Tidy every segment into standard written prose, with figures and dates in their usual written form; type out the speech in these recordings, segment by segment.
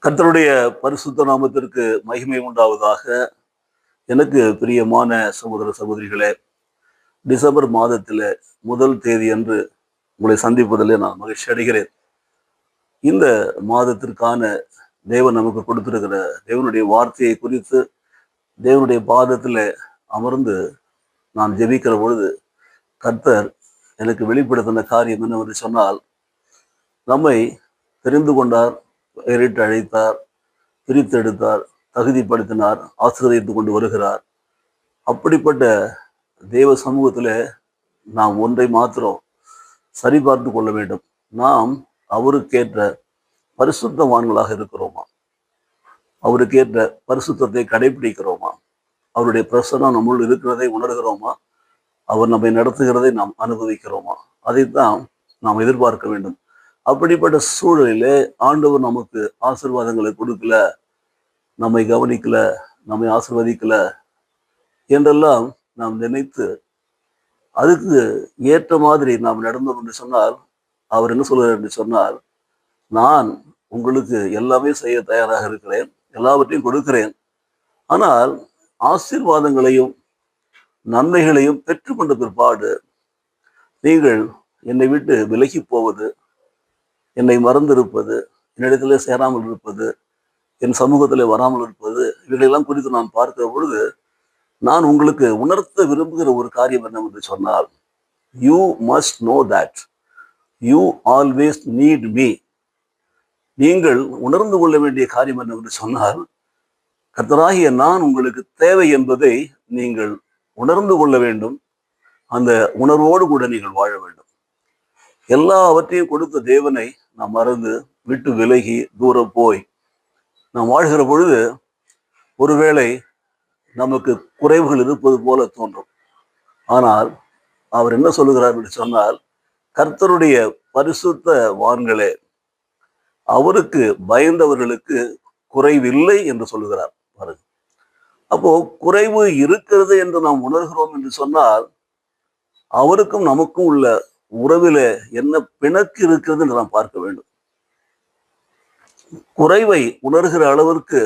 கர்த்தருடைய பரிசுத்த நாமத்திற்கு மகிமை உண்டாவதாக. எனக்கு பிரியமான சகோதர சகோதரிகளே, டிசம்பர் மாதத்தில் முதல் தேதி அன்று உங்களை சந்திப்பதில் நான் மகிழ்ச்சி அடைகிறேன். இந்த மாதத்திற்கான தேவன் நமக்கு கொடுத்திருக்கிற தேவனுடைய வார்த்தையை குறித்து தேவனுடைய பாதத்தில் அமர்ந்து நான் ஜெபிக்கிற பொழுது கர்த்தர் எனக்கு வெளிப்படுத்தின காரியம் என்னவென்று சொன்னால், நம்மை தெரிந்து கொண்டார், பெயரிட்டு அழைத்தார், பிரித்தெடுத்தார், தகுதிப்படுத்தினார், ஆசீர்வதித்து கொண்டு வருகிறார். அப்படிப்பட்ட தேவ சமூகத்தில் நாம் ஒன்றை மாத்திரம் சரிபார்த்து கொள்ள வேண்டும். நாம் அவருக்கேற்ற பரிசுத்தவான்களாக இருக்கிறோமா? அவருக்கேற்ற பரிசுத்தத்தை கடைபிடிக்கிறோமா? அவருடைய பிரசன்னம் நம்முள் இருக்கிறதை உணர்கிறோமா? அவர் நம்மை நடத்துகிறதை நாம் அனுபவிக்கிறோமா? அதைத்தான் நாம் எதிர்பார்க்க வேண்டும். அப்படிப்பட்ட சூழலிலே ஆண்டவர் நமக்கு ஆசீர்வாதங்களை கொடுக்கல, நம்மை கவனிக்கல, நம்மை ஆசீர்வதிக்கல என்றெல்லாம் நாம் நினைத்து அதுக்கு ஏற்ற மாதிரி நாம் நடந்தோம் என்று சொன்னால், அவர் என்ன சொல்கிறார் என்று சொன்னால், நான் உங்களுக்கு எல்லாமே செய்ய தயாராக இருக்கிறேன், எல்லாவற்றையும் கொடுக்கிறேன். ஆனால் ஆசீர்வாதங்களையும் நன்மைகளையும் பெற்றுக்கொண்ட பிற்பாடு நீங்கள் என்னை விட்டு விலகி போவது, என்னை மறந்திருப்பது, என்னிடத்திலே சேராமல் இருப்பது, என் சமூகத்தில் வராமல் இருப்பது, இவைகளெல்லாம் குறித்து நான் பார்க்கிற பொழுது நான் உங்களுக்கு உணர்த்த விரும்புகிற ஒரு காரியம் என்னவென்று சொன்னால், you must know that you always NEET me. நீங்கள் உணர்ந்து கொள்ள வேண்டிய காரியம் என்னவென்று சொன்னால், கர்த்தராகிய நான் உங்களுக்கு தேவை என்பதை நீங்கள் உணர்ந்து கொள்ள வேண்டும். அந்த உணர்வோடு கூட நீங்கள் வாழ வேண்டும். எல்லாவற்றையும் கொடுத்த தேவனை நாம் மறந்து விட்டு விலகி தூரம் போய் நாம் வாழ்கிற பொழுது ஒருவேளை நமக்கு குறைவுகள் இருப்பது போல தோன்றும். ஆனால் அவர் என்ன சொல்லுகிறார் என்று சொன்னால், கர்த்தருடைய பரிசுத்த வான்களே, அவருக்கு பயந்தவர்களுக்கு குறைவில்லை என்று சொல்லுகிறார். பாருங்க, அப்போ குறைவு இருக்கிறது என்று நாம் உணர்கிறோம் என்று சொன்னால், அவருக்கும் நமக்கும் உள்ள உறவில என்ன பிணக்கு இருக்கிறது என்று நாம் பார்க்க வேண்டும். குறைவை உணர்கிற அளவிற்கு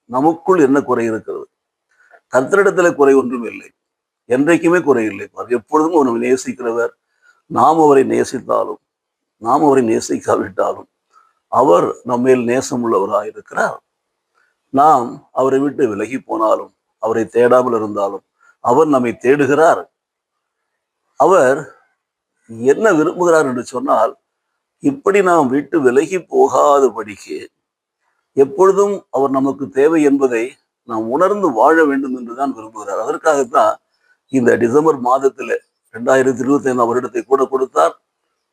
நமக்குள் என்ன குறை இருக்கிறது? கர்த்தரிடத்துல குறை ஒன்றும் இல்லை, என்றைக்குமே குறை இல்லை. எப்பொழுதும் அவரை நேசிக்கிறவர். நாம் அவரை நேசித்தாலும் நாம் அவரை நேசிக்காவிட்டாலும் அவர் நம்மேல் நேசம் உள்ளவராக இருக்கிறார். நாம் அவரை விட்டு விலகி போனாலும், அவரை தேடாமல் இருந்தாலும் அவர் நம்மை தேடுகிறார். அவர் என்ன விரும்புகிறார் என்று சொன்னால், இப்படி நாம் விட்டு விலகி போகாதபடிக்கு எப்பொழுதும் அவர் நமக்கு தேவை என்பதை நாம் உணர்ந்து வாழ வேண்டும் என்றுதான் விரும்புகிறார். அதற்காகத்தான் இந்த டிசம்பர் மாதத்தில் 2025 வருடத்தை கூட கொடுத்தார்.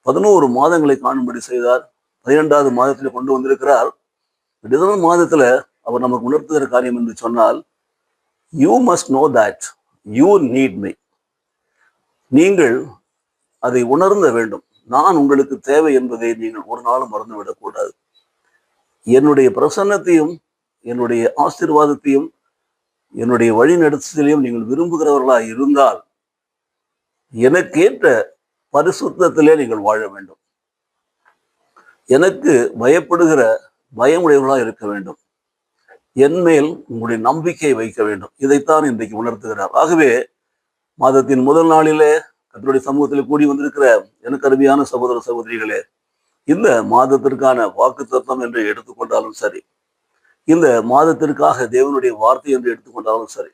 11 மாதங்களை காணும்படி செய்தார். 12வது மாதத்தில் கொண்டு வந்திருக்கிறார். டிசம்பர் மாதத்துல அவர் நமக்கு உணர்த்துகிற காரியம் என்று சொன்னால், you must know that you need me. நீங்கள் அதை உணர்ந்த வேண்டும். நான் உங்களுக்கு தேவை என்பதை நீங்கள் ஒரு நாளும் மறந்துவிடக்கூடாது. என்னுடைய பிரசன்னத்தையும் என்னுடைய ஆசீர்வாதத்தையும் என்னுடைய வழிநடத்தலையும் நீங்கள் விரும்புகிறவர்களாக இருந்தால், எனக்கேற்ற பரிசுத்தத்திலே நீங்கள் வாழ வேண்டும். எனக்கு பயப்படுகிற பயமுடையவர்களாக இருக்க வேண்டும். என் மேல் உங்களுடைய நம்பிக்கை வைக்க வேண்டும். இதைத்தான் இன்றைக்கு உணர்த்துகிறார். ஆகவே மாதத்தின் முதல் நாளிலே கர்த்தருடைய சமூகத்தில் கூடி வந்திருக்கிற எனக்கு அருமையான சகோதர சகோதரிகளே, இந்த மாதத்திற்கான வாக்குத்தத்தம் என்று எடுத்துக்கொண்டாலும் சரி, இந்த மாதத்திற்காக தேவனுடைய வார்த்தை என்று எடுத்துக்கொண்டாலும் சரி,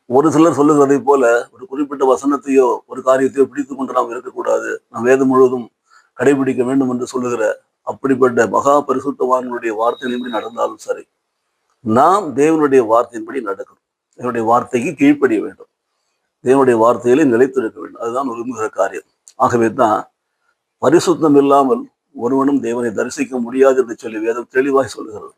ஒரு சிலர் சொல்லுகிறதை போல ஒரு குறிப்பிட்ட வசனத்தையோ ஒரு காரியத்தையோ பிடித்து கொண்டு நாம் இருக்கக்கூடாது, நாம் வேதம் முழுவதும் கடைபிடிக்க வேண்டும் என்று சொல்லுகிற அப்படிப்பட்ட மகா பரிசுத்தவான்களுடைய வார்த்தையின்படி நடந்தாலும் சரி, நாம் தேவனுடைய வார்த்தையின்படி நடக்கணும். தேவனுடைய வார்த்தைக்கு கீழ்ப்படிய வேண்டும். தேவனுடைய வார்த்தையிலே நிலைத்திருக்க வேண்டும். அதுதான் விரும்புகிற காரியம். ஆகவே தான் பரிசுத்தம் இல்லாமல் ஒருவனும் தேவனை தரிசிக்க முடியாது என்று சொல்லி வேதம் தெளிவாய் சொல்லுகிறது.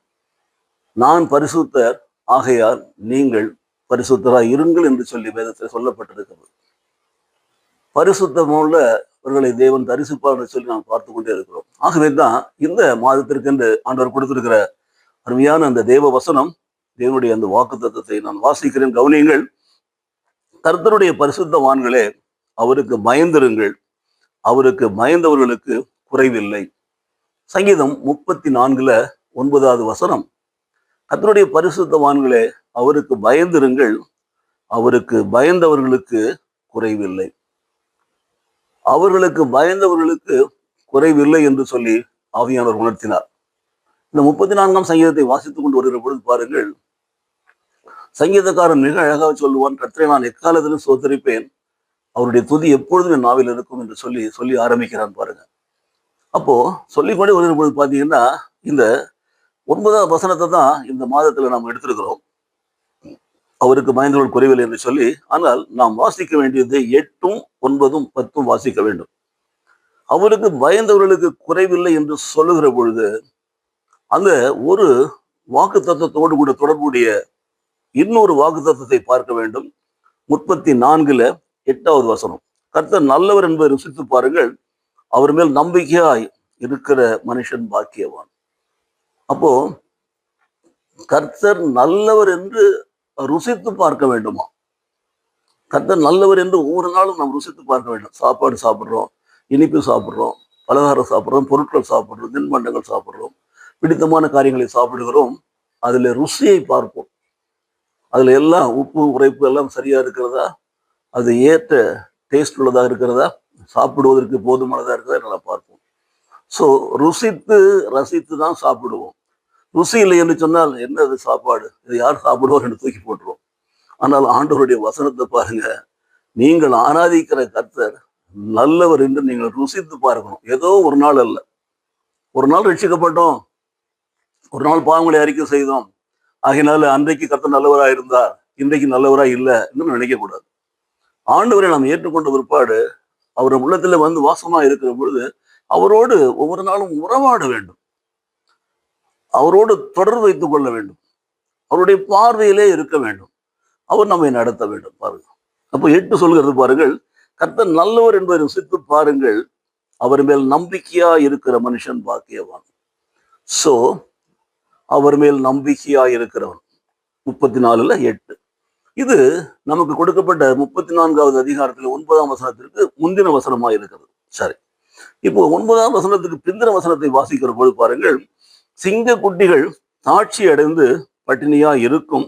நான் பரிசுத்தர், ஆகையால் நீங்கள் பரிசுத்தராய் இருங்கள் என்று சொல்லி வேதத்தில் சொல்லப்பட்டிருக்கிறது. பரிசுத்தமுள்ளவர்களை தேவன் தரிசிப்பார் என்று சொல்லி நாம் பார்த்து கொண்டே இருக்கிறோம். ஆகவே தான் இந்த மாதத்திற்கென்று ஆண்டவர் கொடுத்திருக்கிற அருமையான அந்த தேவ வசனம், தேவனுடைய அந்த வாக்குத்தத்தத்தை நான் வாசிக்கிறேன், கவனியுங்கள். கர்த்தருடைய பரிசுத்தவான்களே, அவருக்கு பயந்திருங்கள், அவருக்கு பயந்தவர்களுக்கு குறைவில்லை. சங்கீதம் 34 9வது வசனம், கர்த்தருடைய பரிசுத்தவான்களே அவருக்கு பயந்திருங்கள், அவருக்கு பயந்தவர்களுக்கு குறைவில்லை. அவர்களுக்கு பயந்தவர்களுக்கு குறைவில்லை என்று சொல்லி ஆவியானவர் உணர்த்தினார். இந்த 34ஆம் சங்கீதத்தை வாசித்துக் கொண்டு வருகிற பொழுது பாருங்கள், சங்கீதக்காரன் மிக அழகாக சொல்லுவான், கர்த்தரை நான் எக்காலத்திலும் சோதரிப்பேன், அவருடைய துதி எப்பொழுதும் என் நாவில் இருக்கும் என்று சொல்லி சொல்லி ஆரம்பிக்கிறான் பாருங்க. அப்போ சொல்லிக்கொண்டே வருகிற பொழுது பாத்தீங்கன்னா, இந்த 9வது வசனத்தை தான் இந்த மாதத்துல நாம் எடுத்திருக்கிறோம். அவருக்கு பயந்தவர்கள் குறைவில்லை என்று சொல்லி. ஆனால் நாம் வாசிக்க வேண்டியது 8ம் 9ம் 10ம் வாசிக்க வேண்டும். அவருக்கு பயந்தவர்களுக்கு குறைவில்லை என்று சொல்லுகிற பொழுது அந்த ஒரு வாக்கு தத்துவத்தோடு கூட தொடர்புடைய இன்னொரு வாக்கு தத்துவத்தை பார்க்க வேண்டும். 34 8வது வசனம், கர்த்தர் நல்லவர் என்பதை ருசித்து பாருங்கள், அவர் மேல் நம்பிக்கையாய் இருக்கிற மனுஷன் பாக்கியவான். அப்போ கர்த்தர் நல்லவர் என்று ருசித்து பார்க்க வேண்டுமா? கர்த்தர் நல்லவர் என்று ஒவ்வொரு நாளும் நாம் ருசித்து பார்க்க வேண்டும். சாப்பாடு சாப்பிட்றோம், இனிப்பு சாப்பிட்றோம், பலகாரம் சாப்பிட்றோம், பொருட்கள் சாப்பிட்றோம், தின்பண்டங்கள் சாப்பிட்றோம், பிடித்தமான காரியங்களை சாப்பிடுகிறோம். அதுல ருசியை பார்ப்போம். அதுல எல்லாம் உப்பு உரைப்பு எல்லாம் சரியா இருக்கிறதா, அது ஏற்ற டேஸ்ட் உள்ளதா இருக்கிறதா, சாப்பிடுவதற்கு போதுமானதா இருக்கிறதா நல்லா பார்ப்போம். ஸோ ருசித்து ரசித்து தான் சாப்பிடுவோம். ருசி இல்லை என்று சொன்னால் என்னது சாப்பாடு, இது யார் சாப்பிடுவோம் என்று தூக்கி போட்டுருவோம். ஆனால் ஆண்டவருடைய வசனத்தை பாருங்க, நீங்கள் ஆராதிக்கிற கர்த்தர் நல்லவர் என்று நீங்கள் ருசித்து பார்க்கணும். ஏதோ ஒரு நாள் அல்ல, ஒரு நாள் ரட்சிக்கப்பட்டோம், ஒரு நாள் பாவங்களை அறிக்கை செய்தோம், ஆகினால அன்றைக்கு கர்த்தர் நல்லவராக இருந்தார், இன்றைக்கு நல்லவராக இல்லை என்று நினைக்க கூடாது. ஆண்டவரை நாம் ஏற்றுக்கொண்ட பிற்பாடு அவர் உள்ளத்துல வந்து வாசமா இருக்கிற பொழுது அவரோடு ஒவ்வொரு நாளும் உறவாட வேண்டும், அவரோடு தொடர்பு வைத்துக் கொள்ள வேண்டும், அவருடைய பார்வையிலே இருக்க வேண்டும், அவர் நம்மை நடத்த வேண்டும். பாருங்க, அப்போ 8 சொல்கிறது பாருங்கள், கர்த்தர் நல்லவர் என்பதை ருசித்து பாருங்கள், அவர் மேல் நம்பிக்கையா இருக்கிற மனுஷன் பாக்கியவான். சோ அவர் மேல் நம்பிக்கையா இருக்கிறவன் 34 8. இது நமக்கு கொடுக்கப்பட்ட 34வது அதிகாரத்தில் 9ஆம் வசனத்திற்கு முந்தின வசனமா இருக்கிறது. சரி, இப்போ 9ஆம் வசனத்துக்கு பிந்தின வசனத்தை வாசிக்கிற போது பாருங்கள், சிங்க குட்டிகள் தாட்சி அடைந்து பட்டினியா இருக்கும்,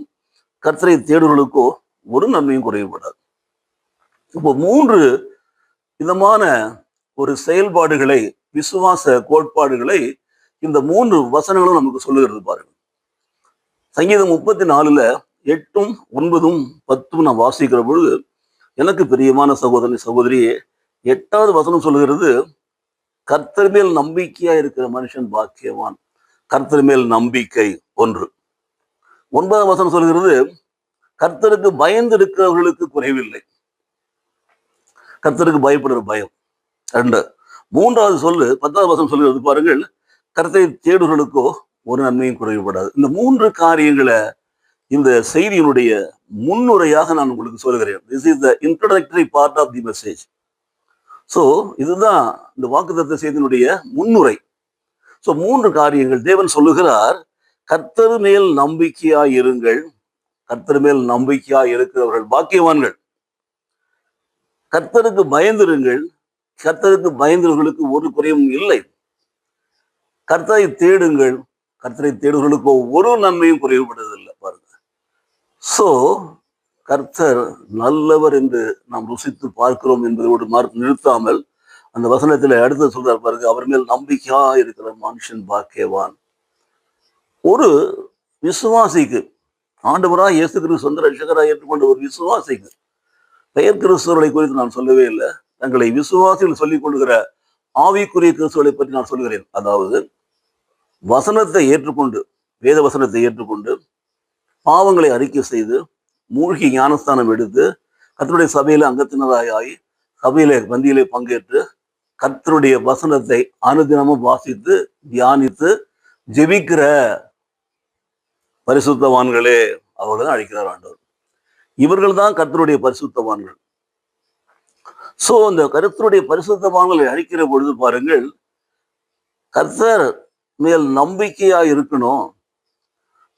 கர்த்தரை தேடுகளுக்கோ ஒரு நன்மையும் குறைவுபடாது. இப்போ 3 விதமான ஒரு செயல்பாடுகளை, விசுவாச கோட்பாடுகளை இந்த 3 வசனங்களும் நமக்கு சொல்லுகிறது பாருங்க. சங்கீதம் 34ல் 8ம் 9ம் 10ம் நான் வாசிக்கிற பொழுது, எனக்கு பிரியமான சகோதரன் சகோதரியே, 8வது வசனம் சொல்லுகிறது, கர்த்தர் மேல் நம்பிக்கையா இருக்கிற மனுஷன் பாக்கியவான். கர்த்தர் மேல் நம்பிக்கை 1. 9ஆம் வசனம் சொல்கிறது, கர்த்தருக்கு பயந்து இருக்கிறவர்களுக்கு குறைவில்லை. கர்த்தருக்கு பயப்படுற பயம் 2. 3வது சொல்லு 10வது வசனம் சொல்கிறது பாருங்கள், கர்த்தரை தேடுகளுக்கோ ஒரு நன்மையும் குறைவுபடாது. இந்த 3 காரியங்களை இந்த செய்தியினுடைய முன்னுரையாக நான் உங்களுக்கு சொல்கிறேன். This is the introductory part of the message. So இதுதான் இந்த வாக்குத்தத்த செய்தியினுடைய முன்னுரை. ஸோ 3 காரியங்கள் தேவன் சொல்லுகிறார், கர்த்தர் மேல் நம்பிக்கையா இருங்கள், கர்த்தர் மேல் நம்பிக்கையா இருக்கிறவர்கள் பாக்கியவான்கள். கர்த்தருக்கு பயந்திருங்கள், கர்த்தருக்கு பயந்தவர்களுக்கு ஒரு குறையும் இல்லை. கர்த்தரை தேடுங்கள், கர்த்தரை தேடுவர்களுக்கு ஒரு நன்மையும் குறைவுபடுவதில்லை. பாருங்க, சோ கர்த்தர் நல்லவர் என்று நாம் ருசித்து பார்க்கிறோம் என்பதோடு நிறுத்தாமல் அந்த வசனத்துல அடுத்து சொல்றார் பாருங்க, அவர் மேல் நம்பிக்கையா இருக்கிற மனுஷன் பாக்கியவான். ஒரு விசுவாசிக்கு, ஆண்டவராய் இயேசு கிறிஸ்து சொந்த ரட்சகராய் ஏற்றுக்கொண்ட ஒரு விசுவாசிக்கு, பெயர் கிறிஸ்தவர்களை குறித்து நான் சொல்லவே இல்லை, தங்களை விசுவாசிகள் சொல்லிக் கொள்கிற ஆவிக்குரிய கிறிஸ்துவர்களை பற்றி நான் சொல்கிறேன். அதாவது வசனத்தை ஏற்றுக்கொண்டு, வேத வசனத்தை ஏற்றுக்கொண்டு பாவங்களை அறிக்கை செய்து மூழ்கி ஞானஸ்தானம் எடுத்து கர்த்தருடைய சபையில அங்கத்தினராய் சபையிலே பந்தியிலே பங்கேற்று கர்த்தருடைய வசனத்தை அனுதினமும் வாசித்து தியானித்து ஜெபிக்கிற பரிசுத்தவான்களே அவர்கள் தான் அழைக்கிறார் ஆண்டவர். இவர்கள் தான் கர்த்தருடைய பரிசுத்தவான்கள். சோ இந்த கர்த்தருடைய பரிசுத்தவான்களை அழைக்கிற பொழுது பாருங்கள், கர்த்தர் மேல் நம்பிக்கையா இருக்கணும்.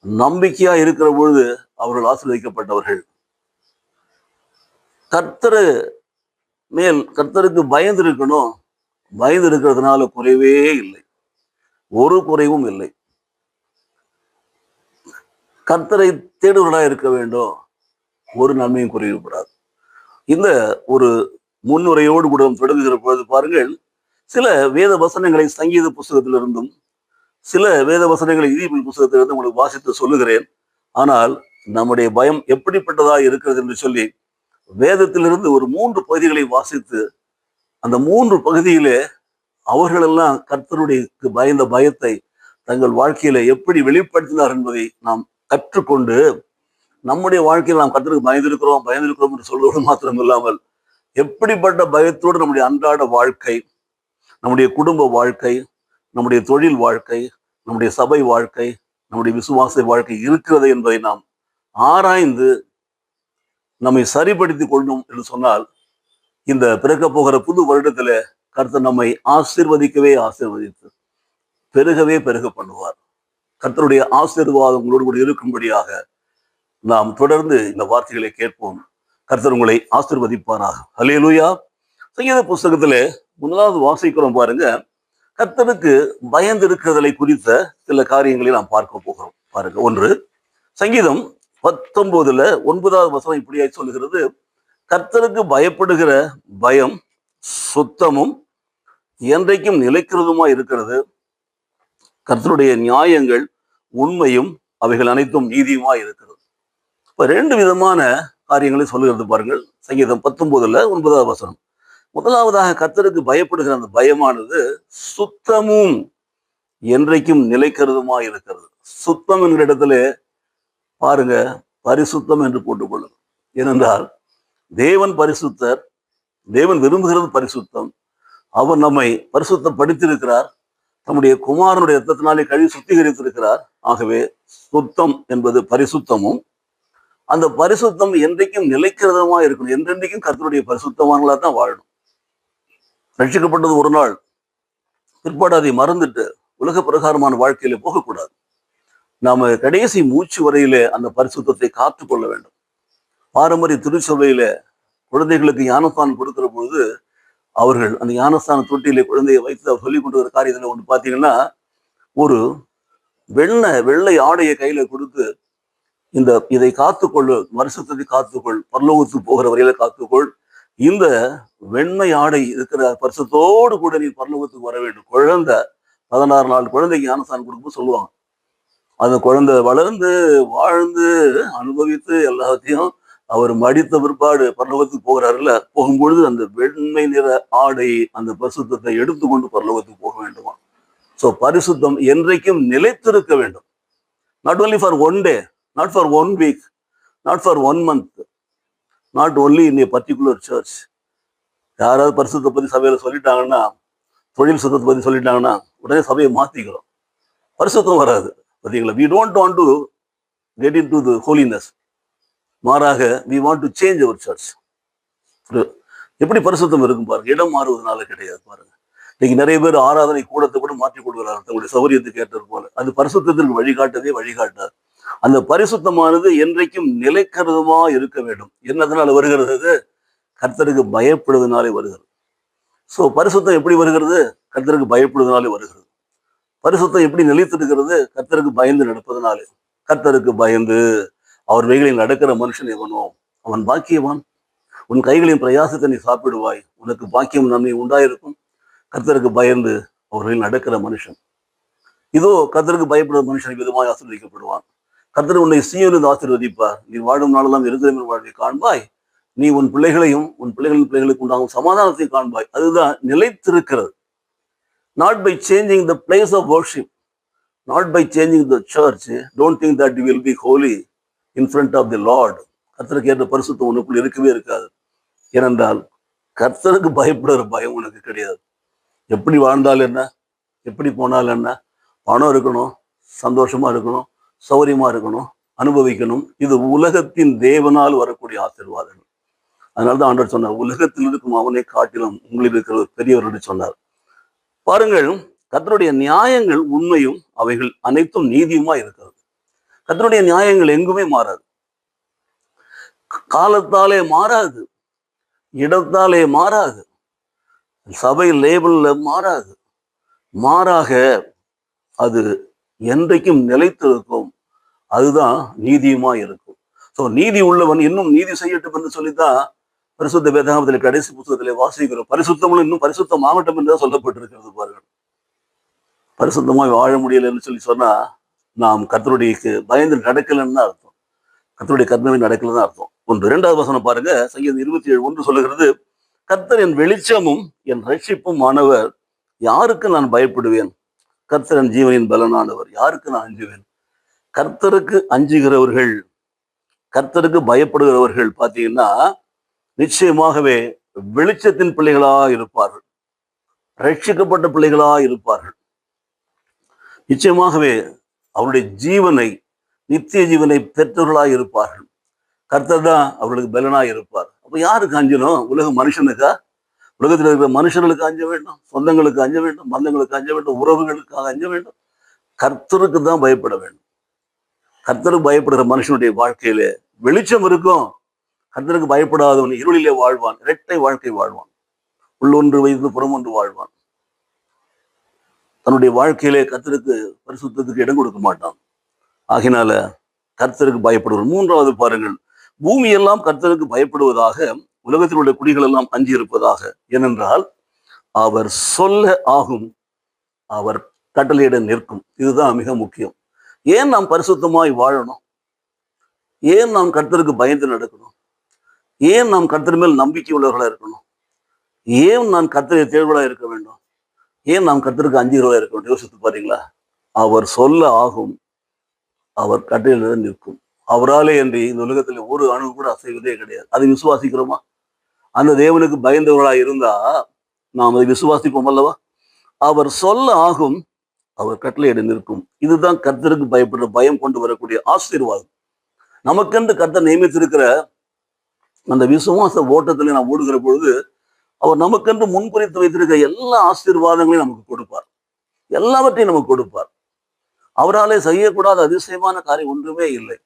நம்பிக்கையா இருக்கிற பொழுது அவர்கள் ஆசீர்வதிக்கப்பட்டவர்கள். கர்த்தருக்கு பயந்து இருக்கணும். பயந்து இருக்கிறதுனால குறைவே இல்லை, ஒரு குறைவும் இல்லை. கர்த்தரை தேடுவர்களாக இருக்க வேண்டும், ஒரு நன்மையும் குறைவுபடாது. இந்த ஒரு முன்னுரையோடு கூட தொடங்குகிற பொழுது பாருங்கள், சில வேத வசனங்களை சங்கீத புஸ்தகத்திலிருந்தும் சில வேத வசனங்களை நீதிமொழி புஸ்தகத்திலிருந்து உங்களுக்கு வாசித்து சொல்லுகிறேன். ஆனால் நம்முடைய பயம் எப்படிப்பட்டதா இருக்கிறது என்று சொல்லி வேதத்திலிருந்து ஒரு 3 பகுதிகளை வாசித்து அந்த 3 பகுதியிலே அவர்களெல்லாம் கர்த்தருடைய பயந்த பயத்தை தங்கள் வாழ்க்கையில எப்படி வெளிப்படுத்தினார் என்பதை நாம் கற்றுக்கொண்டு நம்முடைய வாழ்க்கையில் நாம் கர்த்தருக்கு பயந்திருக்கிறோம் என்று சொல்வது மாத்திரம் இல்லாமல் எப்படிப்பட்ட பயத்தோடு நம்முடைய அன்றாட வாழ்க்கை, நம்முடைய குடும்ப வாழ்க்கை, நம்முடைய தொழில் வாழ்க்கை, நம்முடைய சபை வாழ்க்கை, நம்முடைய விசுவாச வாழ்க்கை இருக்கிறது என்பதை நாம் ஆராய்ந்து நம்மை சரிப்படுத்தி கொள்ளணும் என்று சொன்னால், இந்த பிறக்க போகிற புது வருடத்துல கர்த்தர் நம்மை ஆசீர்வதித்து பெருக பண்ணுவார். கர்த்தருடைய ஆசீர்வாதம் உங்களோடு கூட இருக்கும்படியாக நாம் தொடர்ந்து இந்த வார்த்தைகளை கேட்போம். கர்த்தர் உங்களை ஆசீர்வதிப்பாராக. அல்லேலூயா. சங்கீத புஸ்தகத்திலே முதலாவது வாசிக்கிறோம் பாருங்க, கர்த்தருக்கு பயந்து இருக்கிறதை குறித்த சில காரியங்களை நாம் பார்க்க போகிறோம் பாருங்க. 1 சங்கீதம் 19:9 வசனம் இப்படியாய் சொல்லுகிறது, கர்த்தருக்கு பயப்படுகிற பயம் சுத்தமும் என்றைக்கும் நிலைக்கிறதுமா இருக்கிறது, கர்த்தருடைய நியாயங்கள் உண்மையும் அவைகள் அனைத்தும் நீதியுமா இருக்கிறது. இப்ப 2 விதமான காரியங்களை சொல்லுகிறது பாருங்கள். சங்கீதம் 19:9 வசனம். முதலாவதாக கர்த்தருக்கு பயப்படுகிற அந்த பயமானது சுத்தமும் என்றைக்கும் நிலைக்கிறதுமா இருக்கிறது. சுத்தம் என்கிற இடத்துல பாருங்க, பரிசுத்தம் என்று போட்டுக்கொள்ளும். ஏனென்றால் தேவன் பரிசுத்தர், தேவன் விரும்புகிறது பரிசுத்தம். அவர் நம்மை பரிசுத்தப்படுத்தியிருக்கிறார், தம்முடைய குமாரனுடைய இரத்தத்தினாலே கழுவி சுத்திகரித்திருக்கிறார். ஆகவே சுத்தம் என்பது பரிசுத்தமும், அந்த பரிசுத்தம் என்றைக்கும் நிலைக்கிறதுமா இருக்கணும். என்றென்றைக்கும் கர்த்தருடைய பரிசுத்தமானங்களா தான் வாழணும். ரட்சிக்கப்பட்டது ஒரு நாள், பிற்பாடு அதை மறந்துட்டு உலக பிரகாரமான வாழ்க்கையில போகக்கூடாது. நாம கடைசி மூச்சு வரையிலே அந்த பரிசுத்தத்தை காத்துக்கொள்ள வேண்டும். பாரம்பரிய திருச்சபையில குழந்தைகளுக்கு ஞானஸ்தானம் கொடுக்கிற பொழுது அவர்கள் அந்த ஞானஸ்தான தொட்டியிலே குழந்தையை வைத்து அவர் சொல்லிக் கொண்டு வர காரியத்துல ஒன்று பார்த்தீங்கன்னா, ஒரு வெள்ளை ஆடையை கையில கொடுத்து, இதை காத்துக்கொள்ளு, வருஷத்தை காத்துக்கொள், பரலோகத்துக்கு போகிற வரையில காத்துக்கொள், இந்த வெண்மை ஆடை இருக்கிற பரிசுத்தோடு கூட நீ பரலோகத்துக்கு வர வேண்டும். குழந்தை 16 நாள் குழந்தைக்கு ஞானஸ்தானம் கொடுக்கும்போது சொல்லுவாங்க, அந்த குழந்தை வளர்ந்து வாழ்ந்து அனுபவித்து எல்லாத்தையும் அவர் மடித்த பிற்பாடு பரலோகத்துக்கு போகிறாருல்ல, போகும்பொழுது அந்த வெண்மை நிற ஆடை அந்த பரிசுத்தத்தை எடுத்துக்கொண்டு பரலோகத்துக்கு போக வேண்டுமா. ஸோ பரிசுத்தம் என்றைக்கும் நிலைத்திருக்க வேண்டும். Not only for 1 day, not for 1 week, not for 1 month, not only in a particular church. யாராவது பரிசுத்தை பற்றி சபையில சொல்லிட்டாங்கன்னா, தொழில் சுத்தத்தை பற்றி சொல்லிட்டாங்கன்னா உடனே சபையை மாத்திக்கிறோம், பரிசுத்தம் வராது. பார்த்தீங்களா? we don't want to get into the holiness. மாறாக we want to change our church. எப்படி பரிசுத்தம் இருக்கும் பாருங்க, இடம் மாறுவதனால கிடையாது. பாருங்க, இன்னைக்கு நிறைய பேர் ஆராதனை கூடத்தை கூட மாற்றிக் கொள்கிறார்கள் தங்களுடைய சௌகரியத்துக்கு ஏற்றது போல. அது பரிசுத்தத்திற்கு வழிகாட்டாது. அந்த பரிசுத்தமானது என்றைக்கும் நிலைக்கிறதுமா இருக்க வேண்டும். என்னதனால வருகிறது? அது கர்த்தருக்கு பயப்படுவதனாலே வருகிறது. ஸோ பரிசுத்தம் எப்படி வருகிறது? கர்த்தருக்கு பயப்படுவதனாலே வருகிறது. பரிசுத்தம் எப்படி நிலைத்திருக்கிறது? கர்த்தருக்கு பயந்து நடப்பதனாலே. கர்த்தருக்கு பயந்து அவர் வழிகளில் நடக்கிற மனுஷன் எவனோ அவன் பாக்கியவான். உன் கைகளின் பிரயாசத்தை நீ சாப்பிடுவாய், உனக்கு பாக்கியம் நன்மை உண்டாயிருக்கும். கர்த்தருக்கு பயந்து அவர்களில் நடக்கிற மனுஷன், இதோ கர்த்தருக்கு பயப்படுற மனுஷன் விதமாய் ஆசீர்வதிக்கப்படுவான். கர்த்தர் உன்னை சீயோனில் ஆசீர்வதிப்பார். நீ வாழும் நாளெல்லாம் எருசலேமின் வாழ்வை காண்பாய். நீ உன் பிள்ளைகளையும் உன் பிள்ளைகளின் பிள்ளைகளுக்கு உண்டாகும் சமாதானத்தை காண்பாய். அதுதான் நிலைத்திருக்கிறது. Not by changing the place of worship, not by changing the church. Don't think that you will be holy in front of the Lord. கர்த்தருக்கு ஏற்ற பரிசுத்தம் உனக்குள் இருக்கவே இருக்காது. ஏனென்றால் கர்த்தருக்கு பயப்படுற பயம் உனக்கு கிடையாது. எப்படி வாழ்ந்தால் என்ன, எப்படி போனால் என்ன, பணம் இருக்கணும், சந்தோஷமா இருக்கணும், சௌரியமா இருக்கணும், அனுபவிக்கணும். இது உலகத்தின் தேவனால் வரக்கூடிய ஆசீர்வாதங்கள். அதனால்தான் ஆண்டவர் சொன்னார், உலகத்தில் இருக்கும் அவனை காட்டிலும் உங்களில் இருக்கிற பெரியவர் என்று சொன்னார். பாருங்கள், கர்த்தருடைய நியாயங்கள் உண்மையும் அவைகள் அனைத்தும் நீதியுமா இருக்கிறது. கர்த்தருடைய நியாயங்கள் எங்குமே மாறாது, காலத்தாலே மாறாது, இடத்தாலே மாறாது, சபை லேபிள்ல மாறாது. மாறாக அது என்றைக்கும் நிலைத்திருக்கும். அதுதான் நீதியுமா இருக்கும். ஸோ நீதி உள்ளவன் இன்னும் நீதி செய்யட்டும் என்று சொல்லித்தான் பரிசுத்த வேதாகமத்திலே கடைசி புத்தகத்திலே வாசிக்கிறோம். பரிசுத்தமும் இன்னும் பரிசுத்தம் ஆகட்டும் என்று சொல்லப்பட்டிருக்கிறது பாருங்கள். பரிசுத்தமாய் வாழ முடியலன்னு சொன்னா நாம் கர்த்தருடைய பயந்து நடக்கலன்னு அர்த்தம். கர்த்தருடைய கற்பனை நடக்கலன்னு அர்த்தம். ஒன்று. இரண்டாவது வசனம் பாருங்க, சங்கீதம் 27:1 சொல்லுகிறது, கர்த்தர் என் வெளிச்சமும் என் ரட்சிப்பும் ஆனவர், யாருக்கு நான் பயப்படுவேன்? கர்த்தர் என் ஜீவனின் பலனானவர், யாருக்கு நான் அஞ்சுவேன்? கர்த்தருக்கு அஞ்சுகிறவர்கள், கர்த்தருக்கு பயப்படுகிறவர்கள் பார்த்தீங்கன்னா நிச்சயமாகவே வெளிச்சத்தின் பிள்ளைகளா இருப்பார்கள், ரட்சிக்கப்பட்ட பிள்ளைகளா இருப்பார்கள். நிச்சயமாகவே அவருடைய ஜீவனை, நித்திய ஜீவனை பெற்றவர்களாய் இருப்பார்கள். கர்த்தர் தான் அவர்களுக்கு பலனாய் இருப்பார். அப்ப யாருக்கு அஞ்சணும்? உலக மனுஷனுக்கா? உலகத்தில் இருக்கிற மனுஷர்களுக்கு அஞ்ச வேண்டும், சொந்தங்களுக்கு அஞ்ச வேண்டும், பந்தங்களுக்கு அஞ்ச வேண்டும், உறவுகளுக்காக அஞ்ச வேண்டும்? கர்த்தருக்கு தான் பயப்பட வேண்டும். கர்த்தருக்கு பயப்படுகிற மனுஷனுடைய வாழ்க்கையிலே வெளிச்சம் இருக்கும். கர்த்தருக்கு பயப்படாதவன் இருளிலே வாழ்வான், இரட்டை வாழ்க்கை வாழ்வான், உள்ளொன்று வைத்து புறமொன்று வாழ்வான். தன்னுடைய வாழ்க்கையிலே கர்த்தருக்கு பரிசுத்தத்துக்கு இடம் கொடுக்க மாட்டான். ஆகினால கர்த்தருக்கு பயப்படுவார். மூன்றாவது பாருங்கள், பூமி எல்லாம் கர்த்தருக்கு பயப்படுவதாக, உலகத்தில் உள்ள குடிகள் எல்லாம் அஞ்சி இருப்பதாக. ஏனென்றால் அவர் சொல்ல ஆகும், அவர் கட்டளையிட நிற்கும். இதுதான் மிக முக்கியம். ஏன் நாம் பரிசுத்தமாய் வாழணும்? ஏன் நாம் கர்த்தருக்கு பயந்து நடக்கணும்? ஏன் நாம் கர்த்தர் மேல் நம்பிக்கை உள்ளவர்களா இருக்கணும்? ஏன் நான் கர்த்தரை தேர்வலா இருக்க வேண்டும்? ஏன் நாம் கர்த்தருக்கு அஞ்சுகிறவர்களா இருக்க வேண்டும்? யோசித்து பாருங்களா? அவர் சொல்ல ஆகும், அவர் கட்டளையிட நிற்கும். அவராலே என்று இந்த உலகத்தில் ஒரு அணு கூட அசைவதே கிடையாது. அதை விசுவாசிக்கிறோமா? அந்த தேவனுக்கு பயந்தவர்களா இருந்தா நாம் அதை விசுவாசிப்போம் அல்லவா? அவர் சொல்ல ஆகும், அவர் கட்டளையிட நிற்கும். இதுதான் கர்த்தருக்கு பயப்படுற பயம் கொண்டு வரக்கூடிய ஆசீர்வாதம். நமக்கென்று கர்த்தர் நியமித்திருக்கிற அந்த விசுவாச ஓட்டத்திலே நாம் ஓடுகிற பொழுது அவர் நமக்கென்று முன்குறித்து வைத்திருக்கிற எல்லா ஆசீர்வாதங்களையும் நமக்கு கொடுப்பார், எல்லாவற்றையும் நமக்கு கொடுப்பார். அவராலே செய்யக்கூடாத அதிசயமான காரியம் ஒன்றுமே இல்லை.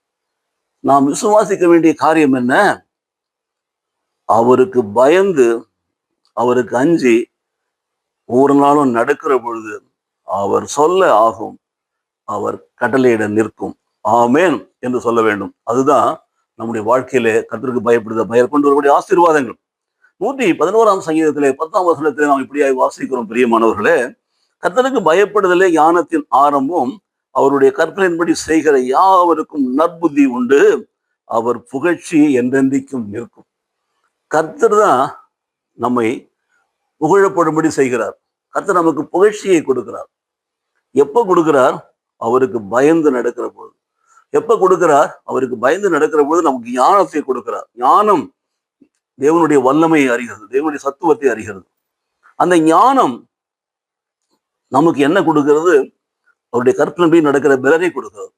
நாம் விசுவாசிக்க வேண்டிய காரியம் என்ன? அவருக்கு பயந்து, அவருக்கு அஞ்சி ஒவ்வொரு நாளும் நடக்கிற பொழுது அவர் சொல்ல ஆகும், அவர் கட்டளையிட நிற்கும். ஆமேன் என்று சொல்ல வேண்டும். அதுதான் நம்முடைய வாழ்க்கையிலே கர்த்தருக்கு பயப்படுத பயர் கொண்டு வரக்கூடிய ஆசீர்வாதங்கள். 111ஆம் சங்கீதத்திலே 10ஆம் வசனத்திலே நாம் இப்படியாய் வாசிக்கிறோம். பிரியமானவர்களே, கர்த்தருக்கு பயப்படுதலே ஞானத்தின் ஆரம்பம், அவருடைய கற்பனையின்படி செய்கிற யாவருக்கும் நற்புத்தி உண்டு, அவர் புகழ்ச்சி என்றென்றைக்கும் நிற்கும். கர்த்தர் தான் நம்மை புகழப்படும்படி செய்கிறார். கர்த்தர் நமக்கு புகழ்ச்சியை கொடுக்கிறார். எப்ப கொடுக்கிறார்? அவருக்கு பயந்து நடக்கிற பொழுது. எப்ப கொடுக்கிறார்? அவருக்கு பயந்து நடக்கிற பொழுது நமக்கு ஞானத்தை கொடுக்கிறார். ஞானம் தேவனுடைய வல்லமையை அறிகிறது, தேவனுடைய சத்துவத்தை அறிகிறது. அந்த ஞானம் நமக்கு என்ன கொடுக்கிறது? அவருடைய கற்பனைப்படி நடக்கிற பலனை கொடுக்கிறது.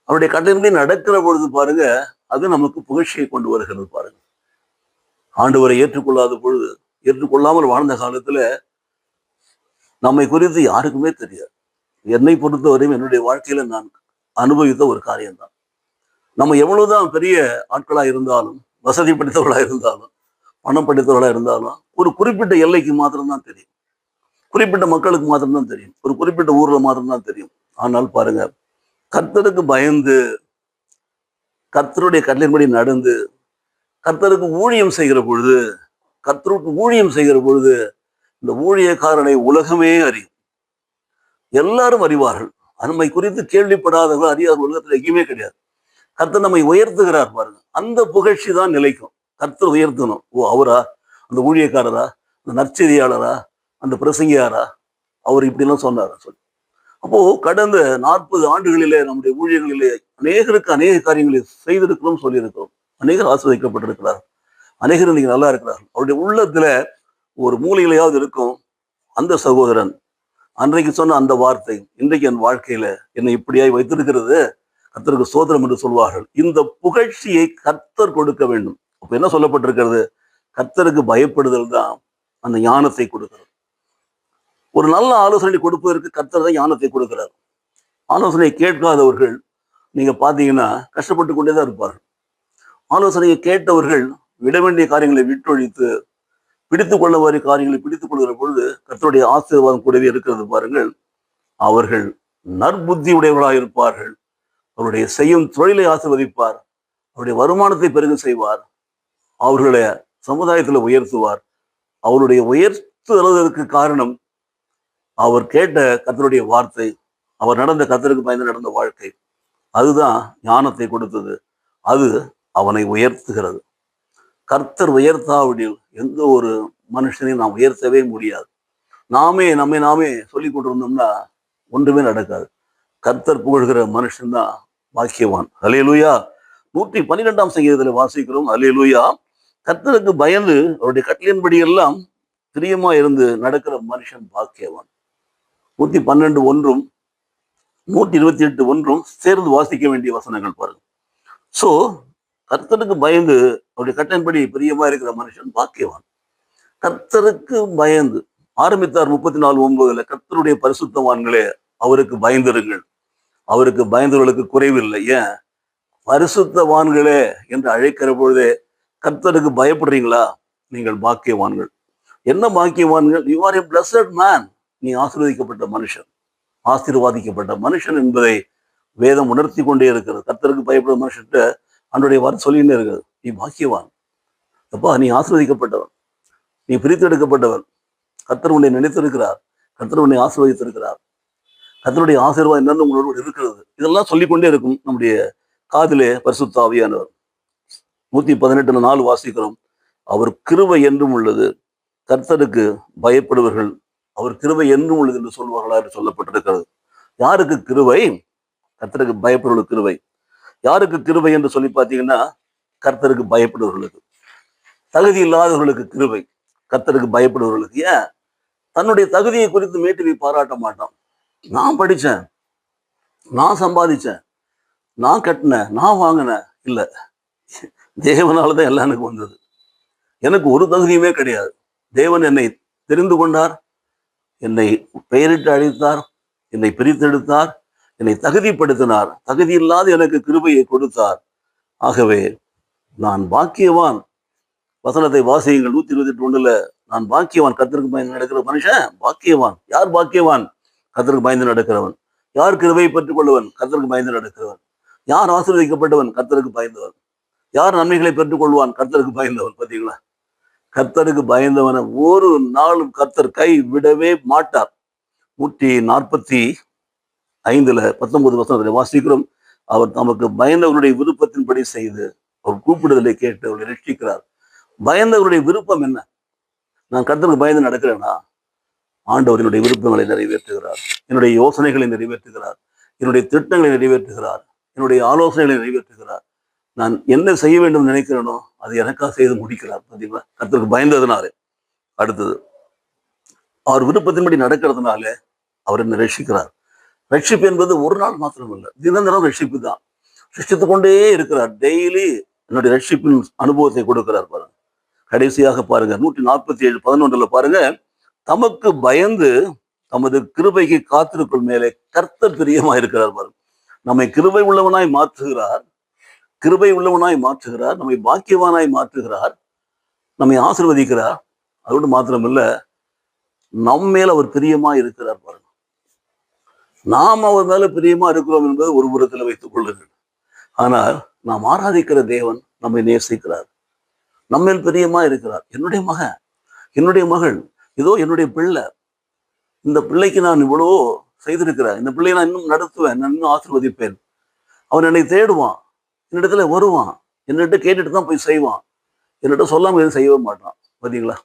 அவருடைய கட்டளைப்படி நடக்கிற பொழுது பாருங்க, அது நமக்கு புகழ்ச்சியை கொண்டு வருகிறது. பாருங்க, ஆண்டவரை ஏற்றுக்கொள்ளாத பொழுது, ஏற்றுக்கொள்ளாமல் வாழ்ந்த காலத்துல நம்மை குறித்து யாருக்குமே தெரியாது. என்னை பொறுத்தவரையும் என்னுடைய வாழ்க்கையில நான் அனுபவித்த ஒரு காரியம்தான். நம்ம எவ்வளவுதான் பெரிய ஆட்களா இருந்தாலும், வசதி படைத்தவர்களா இருந்தாலும், பணம் படைத்தவர்களா இருந்தாலும், ஒரு குறிப்பிட்ட எல்லைக்கு மாத்திரம்தான் தெரியும், குறிப்பிட்ட மக்களுக்கு மாத்திரம்தான் தெரியும், ஒரு குறிப்பிட்ட ஊர்ல மாத்திரம்தான் தெரியும். ஆனால் பாருங்க, கர்த்தருக்கு பயந்து, கர்த்தருடைய கட்டளையின்படி நடந்து, கர்த்தருக்கு ஊழியம் செய்கிற பொழுது, கர்த்தருக்கு ஊழியம் செய்கிற பொழுது இந்த ஊழியக்காரனை உலகமே அறியும், எல்லாரும் அறிவார்கள். நம்மை குறித்து கேள்விப்படாதவர்கள் அறியாத உலகத்தில் எங்கேயுமே கிடையாது. கர்த்தர் நம்மை உயர்த்துகிறார் பாருங்க, அந்த புகழ்ச்சி தான் நிலைக்கும். கர்த்தர் உயர்த்தணும். ஓ, அவரா, அந்த ஊழியக்காரரா, அந்த நற்செய்தியாளரா, அந்த பிரசங்கியாரா, அவர் இப்படிலாம் சொன்னாரா சொல்லி. அப்போ கடந்த 40 ஆண்டுகளிலே நம்முடைய ஊழியர்களிலே அநேகருக்கு அநேக காரியங்களை செய்திருக்கிறோம், சொல்லியிருக்கிறோம். அநேகர் ஆசிர்வதிக்கப்பட்டிருக்கிறார், அநேகர் இன்னைக்கு நல்லா இருக்கிறார்கள். அவருடைய உள்ளத்துல ஒரு மூலையிலையாவது இருக்கும், அந்த சகோதரன் அன்றைக்கு சொன்ன அந்த வார்த்தை இன்றைக்கு என் வாழ்க்கையில என்னை இப்படியாய் வைத்திருக்கிறது, கர்த்தருக்கு ஸ்தோத்திரம் என்று சொல்வார்கள். இந்த புகழ்ச்சியை கர்த்தர் கொடுக்க வேண்டும். அப்ப என்ன சொல்லப்பட்டிருக்கிறது? கர்த்தருக்கு பயப்படுதல் தான் அந்த ஞானத்தை கொடுக்கிறது. ஒரு நல்ல ஆலோசனை கொடுப்பதற்கு கர்த்தர் தான் ஞானத்தை கொடுக்கிறார். ஆலோசனை கேட்காதவர்கள் நீங்க பாத்தீங்கன்னா கஷ்டப்பட்டு கொண்டேதான் இருப்பார்கள். ஆலோசனையை கேட்டவர்கள் விட வேண்டிய காரியங்களை விட்டொழித்து பிடித்துக் கொள்ள வேண்டிய காரியங்களை பிடித்துக் கொள்கிற பொழுது கர்த்தருடைய ஆசீர்வாதம் கூடவே இருக்கிறது பாருங்கள். அவர்கள் நற்புத்தி உடையவர்களாக இருப்பார்கள், அவருடைய செய்யும் தொழிலை ஆசீர்வதிப்பார், அவருடைய வருமானத்தை பெருக செய்வார், அவர்களுடைய சமுதாயத்தில் உயர்த்துவார். அவருடைய உயர்த்துவதற்கு காரணம் அவர் கேட்ட கர்த்தருடைய வார்த்தை, அவர் நடந்த கர்த்தருக்கு பயந்து நடந்த வாழ்க்கை. அதுதான் ஞானத்தை கொடுத்தது. அது அவனை உயர்த்துகிறது. கர்த்தர் உயர்த்தாவிடில் எந்த ஒரு மனுஷனையும் நாம் உயர்த்தவே முடியாது. நம்மை நாமே சொல்லி கொண்டிருந்தோம்னா ஒன்றுமே நடக்காது. கர்த்தர் புகழ்கிற மனுஷன்தான் பாக்கியவான். அல்லேலூயா. 112ஆம் சங்கீதத்தில் வாசிக்கிறோம், அல்லேலூயா, கர்த்தருக்கு பயந்து அவருடைய கட்டளையின்படி எல்லாம் பிரியமா இருந்து நடக்கிற மனுஷன் பாக்கியவான். 112:1 128:1 சேர்ந்து வாசிக்க வேண்டிய வசனங்கள் பாருங்க. சோ கர்த்தருக்கு பயந்து அவருடைய கட்டளையின்படி பிரியமா இருக்கிற மனுஷன் பாக்கியவான். கர்த்தருக்கு பயந்து ஆரம்பித்தார் 34:9. கர்த்தருடைய பரிசுத்தவான்களே அவருக்கு பயந்திருங்கள். அவருக்கு பயந்தவர்களுக்கு குறைவில்லை. ஏன்? பரிசுத்தவான்களே என்று அழைக்கிற பொழுதே கர்த்தருக்கு பயப்படுறீங்களா? நீங்கள் பாக்கியவான்கள். என்ன பாக்கியவான்கள்? You are a blessed man. நீ ஆசீர்வதிக்கப்பட்ட மனுஷன், ஆசீர்வாதிக்கப்பட்ட மனுஷன் என்பதை வேதம் உணர்த்தி கொண்டே இருக்கிறது. கர்த்தருக்கு பயப்படுற மனுஷன்ட்ட அன்றைய வார்த்தை சொல்லினே இருக்கிறது, நீ பாக்கியவான். அப்பா, நீ ஆசீர்வதிக்கப்பட்டவன், நீ பிரித்து எடுக்கப்பட்டவன். கர்த்தர் உன்னை நினைத்திருக்கிறார், கர்த்தர் உன்னை ஆசீர்வதித்திருக்கிறார், கர்த்தருடைய ஆசீர்வாதம் என்னன்னு உங்களோடு இருக்கிறது. இதெல்லாம் சொல்லிக்கொண்டே இருக்கும் நம்முடைய காதிலே பரிசுத்த ஆவியானவர். 118:4 வாசிக்கிறோம், அவர் கிருபை என்றும் உள்ளது, கர்த்தருக்கு பயப்படுவர்கள் அவர் கிருபை என்றும் உள்ளது என்று சொல்வார்களா என்று சொல்லப்பட்டிருக்கிறது. யாருக்கு கிருபை? கர்த்தருக்கு பயப்படுவர்களுக்கு கிருபை. யாருக்கு கிருபை என்று சொல்லி பார்த்தீங்கன்னா, கர்த்தருக்கு பயப்படுவர்களுக்கு. தகுதி இல்லாதவர்களுக்கு கிருபை, கர்த்தருக்கு பயப்படுவர்களுக்கு. ஏன்? தன்னுடைய தகுதியை குறித்து மேட்டுவி பாராட்ட மாட்டான். நான் படித்தேன், நான் சம்பாதிச்சேன், நான் கட்டினேன், நான் வாங்கினேன். இல்லை, தேவனால தான் எல்லாம் எனக்கு வந்தது. எனக்கு ஒரு தகுதியுமே கிடையாது. தேவன் என்னை தெரிந்து கொண்டார், என்னை பெயரிட்டு அழைத்தார், என்னை பிரித்தெடுத்தார், என்னை தகுதிப்படுத்தினார். தகுதி இல்லாத எனக்கு கிருபையை கொடுத்தார். ஆகவே நான் பாக்கியவான். வசனத்தை வாசியுங்கள். 128:1 நான் பாக்கியவான். கர்த்தருக்கு பயந்து நடக்கிற மனுஷன் பாக்கியவான். யார் பாக்கியவான்? கர்த்தருக்கு பயந்து நடக்கிறவன். யார் கிருபையை பெற்றுக் கொள்ளுவன்? கர்த்தருக்கு பயந்து நடக்கிறவன். யார் ஆசீர்வதிக்கப்பட்டவன்? கர்த்தருக்கு பயந்தவன். யார் நன்மைகளை பெற்றுக் கொள்வான்? கர்த்தருக்கு பயந்தவன். பார்த்தீங்களா? கர்த்தருக்கு பயந்தவனை ஒரு நாளும் கர்த்தர் கை விடவே மாட்டார். 145:19 வசனத்தில் வாசிக்கிறோம், அவர் தமக்கு பயந்தவருடைய விருப்பத்தின்படி செய்து அவர் கூப்பிடுதலை கேட்டு அவரை ரட்சிக்கிறார். பயந்தவருடைய விருப்பம் என்ன? நான் கர்த்தருக்கு பயந்து நடக்கிறேனா? ஆண்டவர் என்னுடைய விருப்பங்களை நிறைவேற்றுகிறார், என்னுடைய யோசனைகளை நிறைவேற்றுகிறார், என்னுடைய திட்டங்களை நிறைவேற்றுகிறார், என்னுடைய ஆலோசனைகளை நிறைவேற்றுகிறார். நான் என்ன செய்ய வேண்டும் நினைக்கிறேனோ அதை எனக்காக செய்து முடிக்கிறார். பார்த்தீங்களா? கர்த்தருக்கு பயந்ததுனாலே. அடுத்தது, அவர் விருப்பத்தின்படி நடக்கிறதுனால அவர் என்னை ரட்சிக்கிறார். ரட்சிப்பு என்பது ஒரு நாள் மாத்திரம் இல்லை, தினந்தரம் ரட்சிப்பு தான். ரட்சித்து கொண்டே இருக்கிறார். டெய்லி என்னுடைய ரட்சிப்பின் அனுபவத்தை கொடுக்கிறார். பாருங்க, கடைசியாக பாருங்க, 147:11 பாருங்க, தமக்கு பயந்து தமது கிருபைக்கு காத்திருக்கும் மேலே கர்த்தர் பிரியமா இருக்கிறார். பாருங்க, நம்மை கிருபை உள்ளவனாய் மாற்றுகிறார், கிருபை உள்ளவனாய் மாற்றுகிறார், நம்மை பாக்கியவானாய் மாற்றுகிறார், நம்மை ஆசீர்வதிக்கிறார். அதோடு மாத்திரமில்ல, நம் மேல் அவர் பிரியமா இருக்கிறார். பாருங்க, நாம் அவர் மேல பிரியமா இருக்கிறோம் என்பது ஒரு புறத்தில் வைத்துக் கொள்ளுங்கள். ஆனால் நாம் ஆராதிக்கிற தேவன் நம்மை நேசிக்கிறார், நம்மேல் பிரியமா இருக்கிறார். என்னுடைய மகன், என்னுடைய மகள், இதோ என்னுடைய பிள்ளை, இந்த பிள்ளைக்கு நான் இவ்வளவோ செய்திருக்கிறேன், இந்த பிள்ளையை நான் இன்னும் நடத்துவேன், நான் இன்னும் ஆசீர்வதிப்பேன். அவன் என்னை தேடுவான், என்னிடத்துல வருவான், என்னிட்ட கேட்டுட்டு தான் போய் செய்வான், என்னிட்ட சொல்லாம எதுவும் செய்யவே மாட்டான். பார்த்தீங்களா?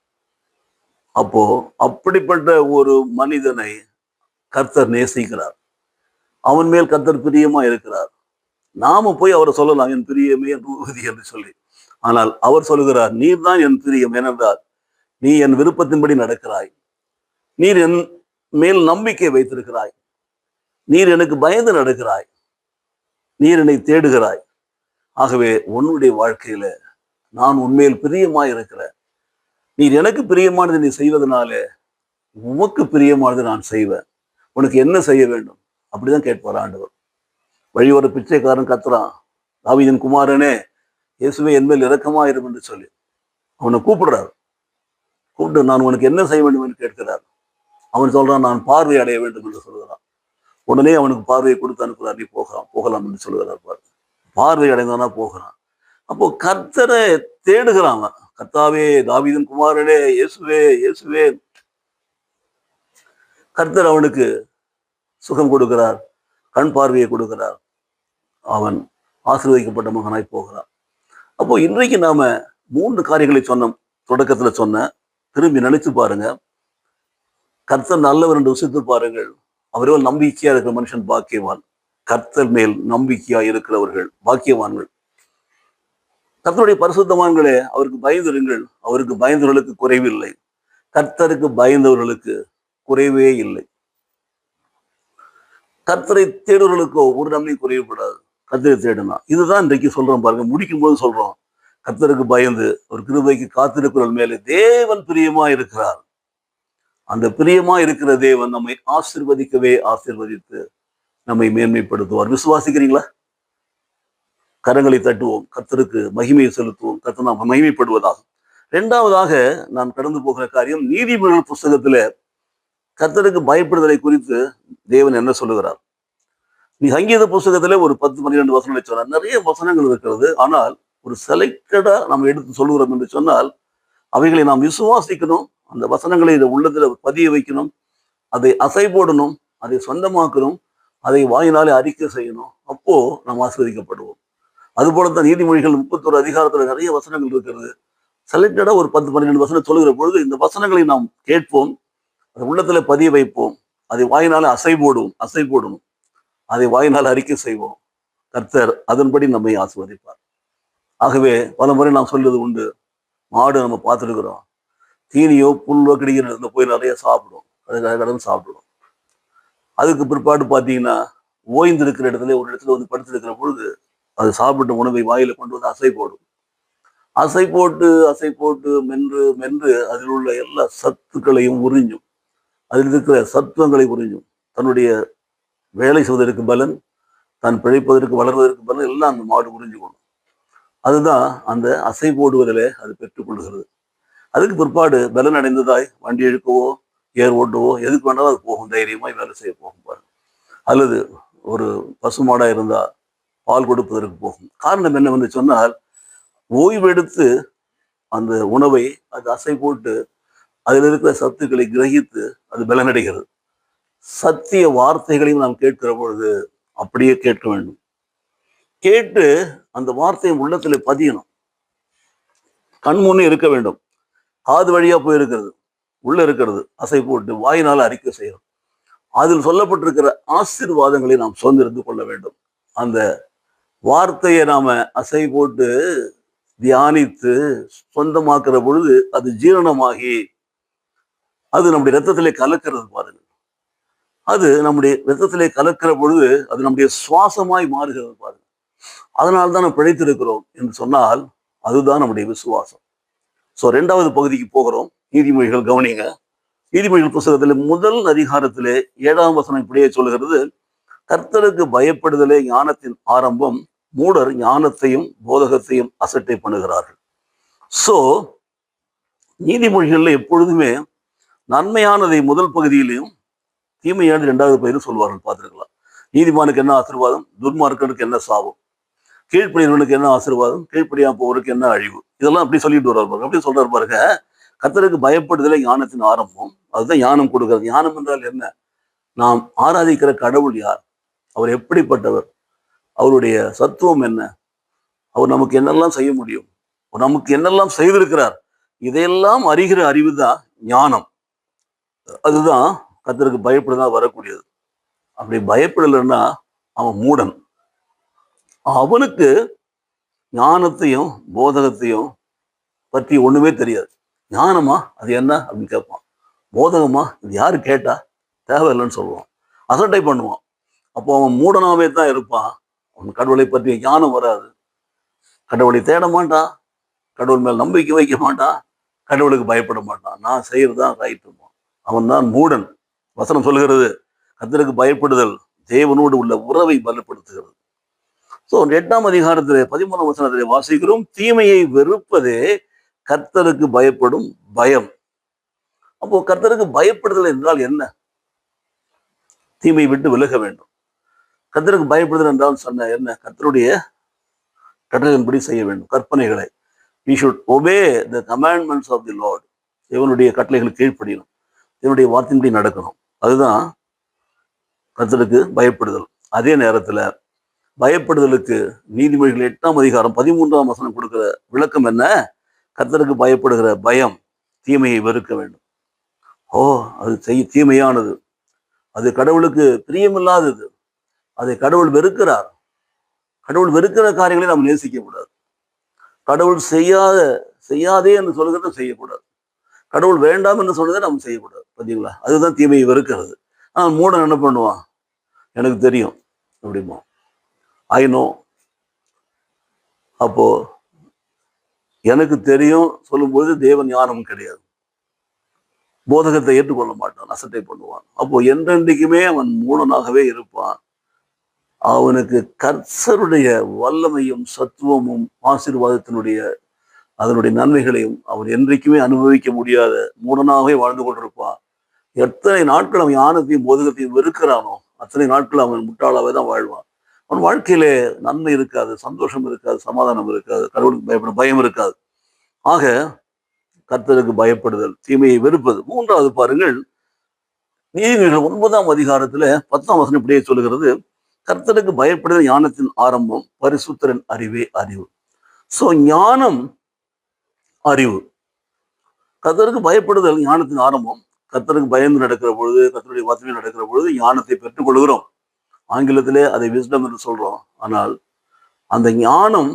அப்போ அப்படிப்பட்ட ஒரு மனிதனை கர்த்தர் நேசிக்கிறார். அவன் மேல் கர்த்தர் பிரியமா இருக்கிறார். நாம போய் அவரை சொல்லலாம், என் பிரியமே என் பூபதி என்று சொல்லி. ஆனால் அவர் சொல்லுகிறார், நீர் தான் என் பிரியம். ஏனென்றால் நீ என் விருப்பத்தின்படி நடக்கிறாய், நீர் என் மேல் நம்பிக்கை வைத்திருக்கிறாய், நீர் எனக்கு பயந்து நடக்கிறாய், நீர் என்னை தேடுகிறாய். ஆகவே உன்னுடைய வாழ்க்கையில நான் உண்மையில் பிரியமாய் இருக்கிறேன். நீர் எனக்கு பிரியமானது நீ செய்வதனாலே உமக்கு பிரியமானது நான் செய்வேன். உனக்கு என்ன செய்ய வேண்டும்? அப்படிதான் கேட்பார் ஆண்டவர். வழிவர பிச்சைக்காரன் கத்துறான், தாவீதின் குமாரனே இயேசுவே என்மேல் இரக்கமாயிரும் என்று சொல்லி அவனை கூப்பிடுறார். கூப்பிட்டு நான் உனக்கு என்ன செய்ய வேண்டும் என்று கேட்கிறார். அவன் சொல்றான், நான் பார்வை அடைய வேண்டும் என்று சொல்கிறான். உடனே அவனுக்கு பார்வையை கொடுத்து அனுப்புகிறார், நீ போகலாம் என்று சொல்லுகிறார் பாரு. பார்வை அடைந்தானா போகிறான். அப்போ கர்த்தரை தேடுகிறான் அவன். கர்த்தாவே, தாவீதின் குமாரனே, இயேசுவே இயேசுவே. கர்த்தர் அவனுக்கு சுகம் கொடுக்கிறார், கண் பார்வையை கொடுக்கிறார். அவன் ஆசீர்வதிக்கப்பட்ட மகனாய் போகிறான். அப்போ இன்றைக்கு நாம 3 காரியங்களை சொன்னோம். தொடக்கத்துல சொன்ன, திரும்பி நினைச்சு பாருங்க. கர்த்தர் நல்லவர் என்று ருசித்து பாருங்கள். அவர்கள் நம்பிக்கையா இருக்கிற மனுஷன் பாக்கியவான். கர்த்தர் மேல் நம்பிக்கையா இருக்கிறவர்கள் பாக்கியவான்கள். கர்த்தருடைய பரிசுத்தவான்களே, அவருக்கு பயந்திருங்கள். அவருக்கு பயந்தவர்களுக்கு குறைவில்லை. கர்த்தருக்கு பயந்தவர்களுக்கு குறைவே இல்லை. கர்த்தரை தேடுவர்களுக்கோ ஒரு நன்மை குறைவுபடாது. கர்த்தரை தேடுனா இதுதான் இன்றைக்கு சொல்றோம் பாருங்க. முடிக்கும் போது சொல்றோம், கர்த்தருக்கு பயந்து ஒரு கிருபைக்கு காத்திருக்கிறவர்கள் மேலே தேவன் பிரியமா இருக்கிறார். அந்த பிரியமா இருக்கிற தேவன் நம்மை ஆசீர்வதிக்கவே ஆசீர்வதித்து நம்மை மேன்மைப்படுத்துவார். விசுவாசிக்கிறீங்களா? கரங்களை தட்டுவோம், கர்த்தருக்கு மகிமையை செலுத்துவோம், கர்த்தர் நாம் மகிமைப்படுவதாக. 2வதாக நான் கடந்து போகிற காரியம், நீதிமொழிகள் புஸ்தகத்துல கர்த்தருக்கு பயப்படுதலை குறித்து தேவன் என்ன சொல்லுகிறார். நீ சங்கீத புஸ்தகத்துல ஒரு 10-12 வசனங்களை சொன்னார். நிறைய வசனங்கள் இருக்கிறது. ஆனால் ஒரு செலக்டடா நம்ம எடுத்து சொல்லுகிறோம் என்று சொன்னால், அவைகளை நாம் விசுவாசிக்கணும். அந்த வசனங்களை இதை உள்ளத்துல பதிய வைக்கணும், அதை அசை போடணும், அதை சொந்தமாக்கணும், அதை வாயினாலே அறிக்கை செய்யணும். அப்போ நாம் ஆசீர்வதிக்கப்படுவோம். அதுபோலத்தான் நீதிமொழிகள் 31 அதிகாரத்துல நிறைய வசனங்கள் இருக்கிறது. செலக்டடா ஒரு 10-12 வசனம் சொல்லுகிற பொழுது இந்த வசனங்களை நாம் கேட்போம், அதை உள்ளத்துல பதிய வைப்போம், அதை வாயினால அசை போடணும், அதை வாயினால் அறிக்கை செய்வோம். கர்த்தர் அதன்படி நம்மை ஆசீர்வதிப்பார். ஆகவே பல முறை நாம் சொல்றது உண்டு, மாடு நம்ம பார்த்துருக்கிறோம், தீனியோ புல்லோ கிடைக்கிற போய் நிறைய சாப்பிடும், கடந்து சாப்பிடுவோம். அதுக்கு பிற்பாடு பார்த்தீங்கன்னா, ஓய்ந்து இருக்கிற இடத்துல ஒரு இடத்துல வந்து படுத்திருக்கிற பொழுது அது சாப்பிட்ட உணவை வாயில கொண்டு வந்து அசை போட்டு மென்று அதில் உள்ள எல்லா சத்துக்களையும் உறிஞ்சும், அதில் இருக்கிற சத்துவங்களை உறிஞ்சும். தன்னுடைய வேலை செய்வதற்கு பலன், தான் பிழைப்பதற்கு வளர்வதற்கு பலன் எல்லாம் அந்த மாடு உறிஞ்சுக்கணும். அதுதான் அந்த அசை போடுவதில் அது பெற்றுக்கொள்கிறது. அதுக்கு பிற்பாடு பலன் அடைந்ததாய் வண்டி இழுக்கவோ ஏர் ஓட்டவோ எதுக்கு வேண்டாலும் அது போகும், தைரியமாய் வேலை செய்ய போகும் பாரு. அல்லது ஒரு பசுமாடா இருந்தா பால் கொடுப்பதற்கு போகும். காரணம் என்னவென்று சொன்னால், ஓய்வெடுத்து அந்த உணவை அது அசை போட்டு அதில் இருக்கிற சத்துக்களை கிரகித்து அது பலனடைகிறது. சத்திய வார்த்தைகளையும் நாம் கேட்கிற பொழுது அப்படியே கேட்க வேண்டும். கேட்டு அந்த வார்த்தையை உள்ளத்துல பதியணும். கண் முன்னே இருக்க வேண்டும். காது வழியா போயிருக்கிறது, உள்ள இருக்கிறது அசை போட்டு வாயினால அறிக்கை செய்யணும். அதில் சொல்லப்பட்டிருக்கிற ஆசீர்வாதங்களை நாம் சுதந்திரித்து கொள்ள வேண்டும். அந்த வார்த்தையை நாம அசை போட்டு தியானித்து சொந்தமாக்குற பொழுது அது ஜீரணமாகி அது நம்முடைய ரத்தத்திலே கலக்கிறது பாருங்க. அது நம்முடைய ரத்தத்திலே கலக்கிற பொழுது அது நம்முடைய சுவாசமாய் மாறுகிறது பாருங்க. அதனால்தான் நாம் பிழைத்திருக்கிறோம் என்று சொன்னால் அதுதான் நம்முடைய விசுவாசம். 2வது பகுதிக்கு போகிறோம். நீதிமொழிகள் கவனிங்க. நீதிமொழிகள் புஸ்தகத்திலே முதல் அதிகாரத்திலே 7ஆம் வசனம் இப்படியே சொல்லுகிறது, கர்த்தருக்கு பயப்படுதலே ஞானத்தின் ஆரம்பம், மூடர் ஞானத்தையும் போதகத்தையும் அசட்டை பண்ணுகிறார்கள். நீதிமொழிகள்ல எப்பொழுதுமே நன்மையானதை முதல் பகுதியிலையும் தீமையான 2வது பகுதியிலும் சொல்வார்கள், பார்த்திருக்கலாம். நீதிமானுக்கு என்ன ஆசீர்வாதம், துன்மார்க்கனுக்கு என்ன சாபம், கீழ்ப்படியவனுக்கு என்ன ஆசீர்வாதம், கீழ்ப்படியா போவருக்கு என்ன அழிவு, இதெல்லாம் அப்படி சொல்லிட்டு வருவார். அப்படி சொல்றாரு பாருங்க, கர்த்தருக்கு பயப்படுதலே ஞானத்தின் ஆரம்பம். அதுதான் ஞானம் கொடுக்கிறது. ஞானம் என்றால் என்ன? நாம் ஆராதிக்கிற கடவுள் யார், அவர் எப்படிப்பட்டவர், அவருடைய சத்துவம் என்ன, அவர் நமக்கு என்னெல்லாம் செய்ய முடியும், நமக்கு என்னெல்லாம் செய்திருக்கிறார், இதையெல்லாம் அறிகிற அறிவு தான் ஞானம். அதுதான் கர்த்தருக்கு பயப்படுதான் வரக்கூடியது. அப்படி பயப்படலைன்னா அவன் மூடன். அவனுக்கு ஞானத்தையும் போதகத்தையும் பற்றி ஒண்ணுமே தெரியாது. ஞானமா அது என்ன அப்படின்னு கேட்பான், போதகமா இது யாரு கேட்டா, தேவையில்லைன்னு சொல்லுவான், அசட்டை பண்ணுவான். அப்போ அவன் மூடனாவே தான் இருப்பான். அவன் கடவுளை பற்றிய ஞானம் வராது, கடவுளை தேட மாட்டான், கடவுள் மேல் நம்பிக்கை வைக்க மாட்டான், கடவுளுக்கு பயப்பட மாட்டான். நான் செய்யறதுதான் ரைட்டுமா, அவன் தான் மூடன். வசனம் சொல்லுகிறது, கர்த்தருக்கு பயப்படுதல் தேவனோடு உள்ள உறவை பலப்படுத்துகிறது. 8ஆம் அதிகாரத்திலே 13ஆம் வசனத்திலே வாசிக்கிறோம், தீமையை வெறுப்பதே கர்த்தருக்கு பயப்படும் பயம். அப்போ கர்த்தருக்கு பயப்படுதல் என்றால் என்ன? தீமையை விட்டு விலக வேண்டும். கர்த்தருக்கு பயப்படுதல் என்றால் சொன்ன என்ன? கர்த்தருடைய கட்டளையின்படி செய்ய வேண்டும். கற்பனைகளை we should obey the commandments of the Lord. தேவனுடைய கட்டளைகளுக்கு கீழ்ப்படியணும், தேவனுடைய வார்த்தையின்படி நடக்கணும். அதுதான் கர்த்தருக்கு பயப்படுதல். அதே நேரத்துல பயப்படுதலுக்கு நீதிமொழிகள் 8ஆம் அதிகாரம் 13ஆம் வசனம் கொடுக்கிற விளக்கம் என்ன? கர்த்தருக்கு பயப்படுகிற பயம் தீமையை வெறுக்க வேண்டும். அது தீமையானது, அது கடவுளுக்கு பிரியமில்லாதது, அதை கடவுள் வெறுக்கிறார். கடவுள் வெறுக்கிற காரியங்களை நாம் நேசிக்க கூடாது. கடவுள் செய்யாதே என்று சொல்லுகிறத செய்யக்கூடாது. கடவுள் வேண்டாம் என்று சொன்னதை நாம் செய்யக்கூடாது. பார்த்தீங்களா? அதுதான் தீமையை வெறுக்கிறது. ஆனால் மூடன் என்ன பண்ணுவான்? எனக்கு தெரியும் அப்படிமா, ஐ நோ. அப்போ எனக்கு தெரியும் சொல்லும்போது தேவன் ஞானமும் கிடையாது. போதகத்தை ஏற்றுக்கொள்ள மாட்டான், அசட்டை பண்ணுவான். அப்போ என்றென்றைக்குமே அவன் மூடனாகவே இருப்பான். அவனுக்கு கர்த்தருடைய வல்லமையும் சத்துவமும் ஆசீர்வாதத்தினுடைய அதனுடைய நன்மைகளையும் அவன் என்றைக்குமே அனுபவிக்க முடியாத மூடனாகவே வாழ்ந்து கொண்டிருப்பான். எத்தனை நாட்கள் அவன் ஞானத்தையும் போதகத்தையும் வெறுக்கிறானோ அத்தனை நாட்கள் அவன் முட்டாளாவே தான் வாழ்வான். அவன் வாழ்க்கையிலே நன்மை இருக்காது, சந்தோஷம் இருக்காது, சமாதானம் இருக்காது, கடவுளுக்கு பயப்பட பயம் இருக்காது. ஆக கர்த்தருக்கு பயப்படுதல், தீமையை வெறுப்பது. மூன்றாவது பாருங்கள், நீதிமொழிகள் 9ஆம் அதிகாரத்துல 10ஆம் வசனம் இப்படியே சொல்லுகிறது, கர்த்தருக்கு பயப்படுதல் ஞானத்தின் ஆரம்பம், பரிசுத்தரின் அறிவே அறிவு. சோ ஞானம் அறிவு. கர்த்தருக்கு பயப்படுதல் ஞானத்தின் ஆரம்பம். கர்த்தருக்கு பயந்து நடக்கிற பொழுது, கர்த்தருடைய வார்த்தையில் நடக்கிற பொழுது ஞானத்தை பெற்றுக் கொள்கிறோம். ஆங்கிலத்திலே அதை விஸ்டம் என்று சொல்றோம். ஆனால் அந்த ஞானம்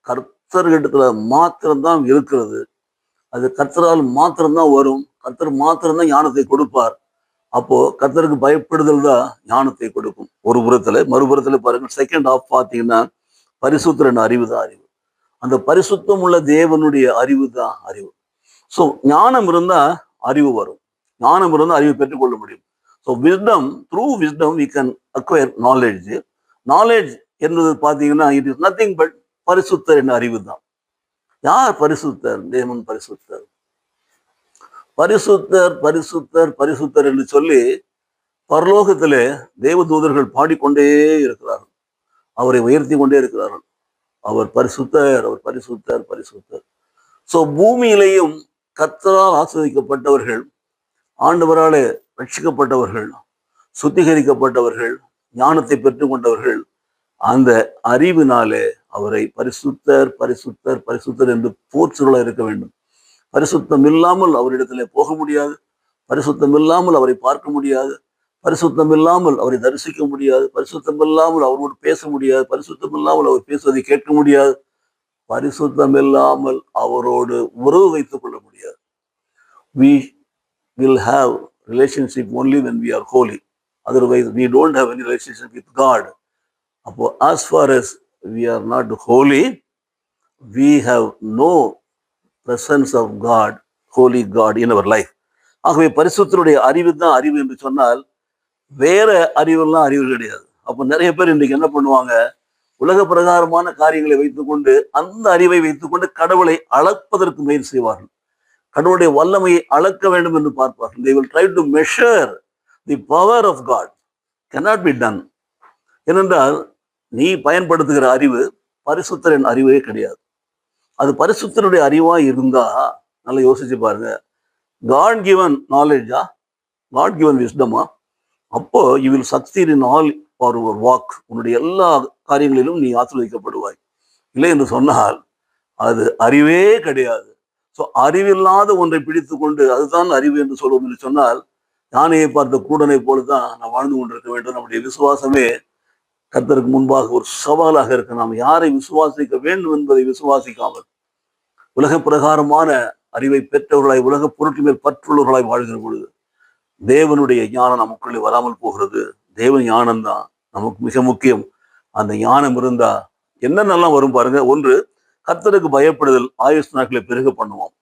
கர்த்தர்கிட்ட மாத்திரம்தான் இருக்கிறது. அது கர்த்தரால் மாத்திரம்தான் வரும். கர்த்தர் மாத்திரம்தான் ஞானத்தை கொடுப்பார். அப்போ கர்த்தருக்கு பயப்படுதல் தான் ஞானத்தை கொடுக்கும் ஒரு புறத்துல. மறுபுறத்துல பாருங்க, செகண்ட் ஹாஃப் பார்த்தீங்கன்னா பரிசுத்தரின் அறிவு தான் அறிவு. அந்த பரிசுத்தம் உள்ள தேவனுடைய அறிவு தான் அறிவு. ஸோ ஞானம் இருந்தா அறிவு வரும், ஞானம் இருந்தால் அறிவை பெற்றுக்கொள்ள முடியும். So wisdom, through wisdom we can acquire knowledge. Knowledge என்பது பார்த்தீங்கன்னா இட் இஸ் நத்திங் பட் பரிசுத்தர் என்ற அறிவு தான். யார் பரிசுத்தர்? தேவன் பரிசுத்தர். பரிசுத்தர் பரிசுத்தர் பரிசுத்தர் என்று சொல்லி பரலோகத்திலே தேவதூதர்கள் பாடிக்கொண்டே இருக்கிறார்கள், அவரை உயர்த்தி கொண்டே இருக்கிறார்கள். அவர் பரிசுத்தர், அவர் பரிசுத்தர், பரிசுத்தர். ஸோ பூமியிலேயும் கர்த்தரால் ஆஸ்வதிக்கப்பட்டவர்கள், ஆண்டவராலே ரட்சிக்கப்பட்டவர்கள், சுத்திகரிக்கப்பட்டவர்கள், ஞானத்தை பெற்றுக்கொண்டவர்கள் அந்த அறிவினாலே அவரை பரிசுத்தர் பரிசுத்தர் பரிசுத்தர் என்று போற்றுதலாக இருக்க வேண்டும். பரிசுத்தம் இல்லாமல் அவரிடத்திலே போக முடியாது, பரிசுத்தம் இல்லாமல் அவரை பார்க்க முடியாது, பரிசுத்தம் இல்லாமல் அவரை தரிசிக்க முடியாது, பரிசுத்தம் இல்லாமல் அவரோடு பேச முடியாது, பரிசுத்தம் இல்லாமல் அவர் பேசுவதை கேட்க முடியாது, பரிசுத்தம் இல்லாமல் அவரோடு உறவு வைத்துக் கொள்ள முடியாது. We will have relationship only when we are holy. Otherwise we don't have any relationship with God. அப்போ as far as we are not holy, we have no presence of God, holy God in our life. ஆகவே பரிசுத்தருடைய அறிவு தான் அறிவு என்று சொன்னால் வேற அறிவெல்லாம் அறிவு கிடையாது. அப்போ நிறைய பேர் இன்றைக்கு என்ன பண்ணுவாங்க, உலக பிரகாரமான காரியங்களை வைத்துக்கொண்டு, அந்த அறிவை வைத்துக்கொண்டு கடவுளை அளப்பதற்கு முயற்சி செய்வார்கள். கடவுளுடைய வல்லமையை அளக்க வேண்டும் என்று பார்ப்பார்கள். They will try to measure the power of God. Cannot be done. ஏனென்றால் நீ பயன்படுத்துகிற அறிவு பரிசுத்தரின் அறிவே கிடையாது. அது பரிசுத்தருடைய அறிவா இருந்தா நல்லா யோசிச்சு பாருங்க, காட் கிவன் நாலேஜா, காட் கிவன் விஸ்டமா, அப்போ you will succeed in all for your walk. உன்னுடைய எல்லா காரியங்களிலும் நீ ஆசீர்வதிக்கப்படுவாய். இல்லை என்று சொன்னால் அது அறிவே கிடையாது. ஸோ அறிவில்லாத ஒன்றை பிடித்து கொண்டு அதுதான் அறிவு என்று சொல்வோம் என்று சொன்னால், யானையை பார்த்த கூடனை போலதான் நான் வாழ்ந்து கொண்டிருக்க வேண்டும். நம்முடைய விசுவாசமே கர்த்தருக்கு முன்பாக ஒரு சவாலாக இருக்கு. நாம் யாரை விசுவாசிக்க வேண்டும் என்பதை விசுவாசிக்காமல் உலக பிரகாரமான அறிவை பெற்றவர்களாய், உலக பொருட்கள் மேல் பற்றுள்ளவர்களாய் வாழ்கிற பொழுது தேவனுடைய ஞானம் நமக்குள்ளே வராமல் போகிறது. தேவன் ஞானம் தான் நமக்கு மிக முக்கியம். அந்த ஞானம் இருந்தா என்னென்னலாம் வரும் பாருங்க. ஒன்று, கர்த்தருக்கு பயப்படுதல் ஆயுசு நாட்களை பெருக பண்ணுவோம்.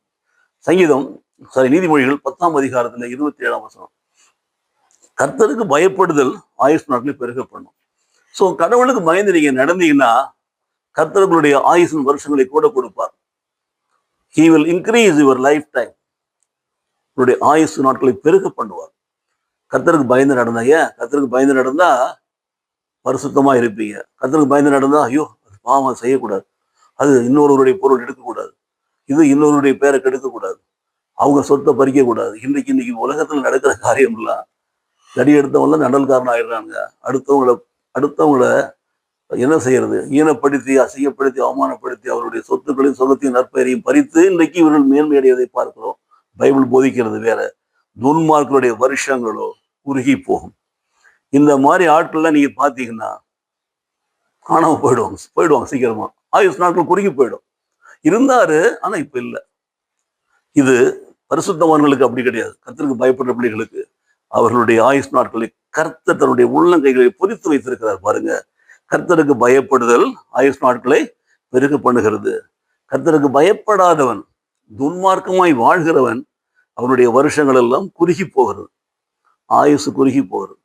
நீதிமொழிகள் 10ஆம் அதிகாரத்துல 27ஆம் வசனம், கர்த்தருக்கு பயப்படுதல் ஆயுசு நாட்களை பெருக பண்ணும். ஸோ கடவுளுக்கு பயந்து நீங்க நடந்தீங்கன்னா கர்த்தர்களுடைய ஆயுசின் வருஷங்களை கூட கொடுப்பார். He will increase your lifetime. உங்களுடைய ஆயுசு நாட்களை பெருக பண்ணுவார். கர்த்தருக்கு பயந்து நடந்தா, ஏன் கர்த்தருக்கு பயந்து நடந்தா பரிசுத்தமா இருப்பீங்க. கர்த்தருக்கு பயந்து நடந்தா, ஐயோ அது பாவம், செய்யக்கூடாது, அது இன்னொருவருடைய பொருள் எடுக்கக்கூடாது, இது இன்னொருவருடைய பேரை கெடுக்கக்கூடாது, அவங்க சொத்தை பறிக்க கூடாது. இன்னைக்கு உலகத்துல நடக்கிற காரியம்லாம் தடி எடுத்தவங்க நடல்காரன் ஆயிடுறாங்க. அடுத்தவங்கள அடுத்தவங்கள என்ன செய்யறது, ஈனப்படுத்தி அசிங்கப்படுத்தி அவமானப்படுத்தி அவருடைய சொத்துக்களையும் சுகத்தையும் நற்பெயரையும் பறித்து இன்றைக்கு இவர்கள் மேன்மை அடைவதை பார்க்கிறோம். பைபிள் போதிக்கிறது வேற. துன்மார்க்கருடைய வருஷங்களோ குறுகி போகும். இந்த மாதிரி ஆட்கள்லாம் நீங்க பாத்தீங்கன்னா காணாம போயிடுவாங்க சீக்கிரமா. ஆயுஷ் நாட்கள் குறுகி போயிடும். இருந்தாரு, ஆனா இப்ப இல்லை. இது பரிசுத்தவான்களுக்கு அப்படி கிடையாது. கர்த்தருக்கு பயப்படுற பிள்ளைகளுக்கு அவர்களுடைய ஆயுஷ் நாட்களை கர்த்தர் தன்னுடைய உள்ளங்கைகளை பொதித்து வைத்திருக்கிறார் பாருங்க. கர்த்தருக்கு பயப்படுதல் ஆயுஷ் நாட்களை பெருக பண்ணுகிறது. கர்த்தருக்கு பயப்படாதவன், துன்மார்க்கமாய் வாழ்கிறவன், அவனுடைய வருஷங்கள் எல்லாம் குறுகி போகிறது, ஆயுசு குறுகி போகிறது.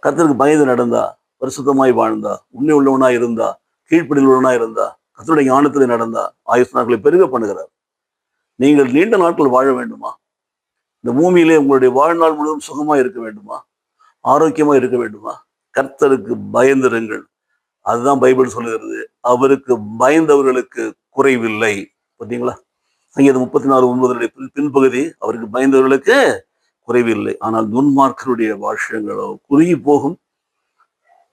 கர்த்தருக்கு பயந்து நடந்தா, பரிசுத்தமாய் வாழ்ந்தா, உண்மை உள்ளவனாய் இருந்தா, கீழ்ப்படியில் உள்ளவனாய் இருந்தா, கர்த்தருடைய ஞானத்தில் நடந்தா ஆயுஷ் நாட்களை பெருக பண்ணுகிறார். நீங்கள் நீண்ட நாட்கள் வாழ வேண்டுமா? இந்த பூமியிலே உங்களுடைய வாழ்நாள் முழுவதும் சுகமா இருக்க வேண்டுமா? ஆரோக்கியமா இருக்க வேண்டுமா? கர்த்தருக்கு பயந்திருங்கள். அதுதான் பைபிள் சொல்லுகிறது. அவருக்கு பயந்தவர்களுக்கு குறைவில்லை. பார்த்தீங்களா? சங்கீதம் 34:9 பின்பகுதி, அவருக்கு பயந்தவர்களுக்கு குறைவில்லை, ஆனால் துன்மார்க்கருடைய வருஷங்களோ குறுகி போகும்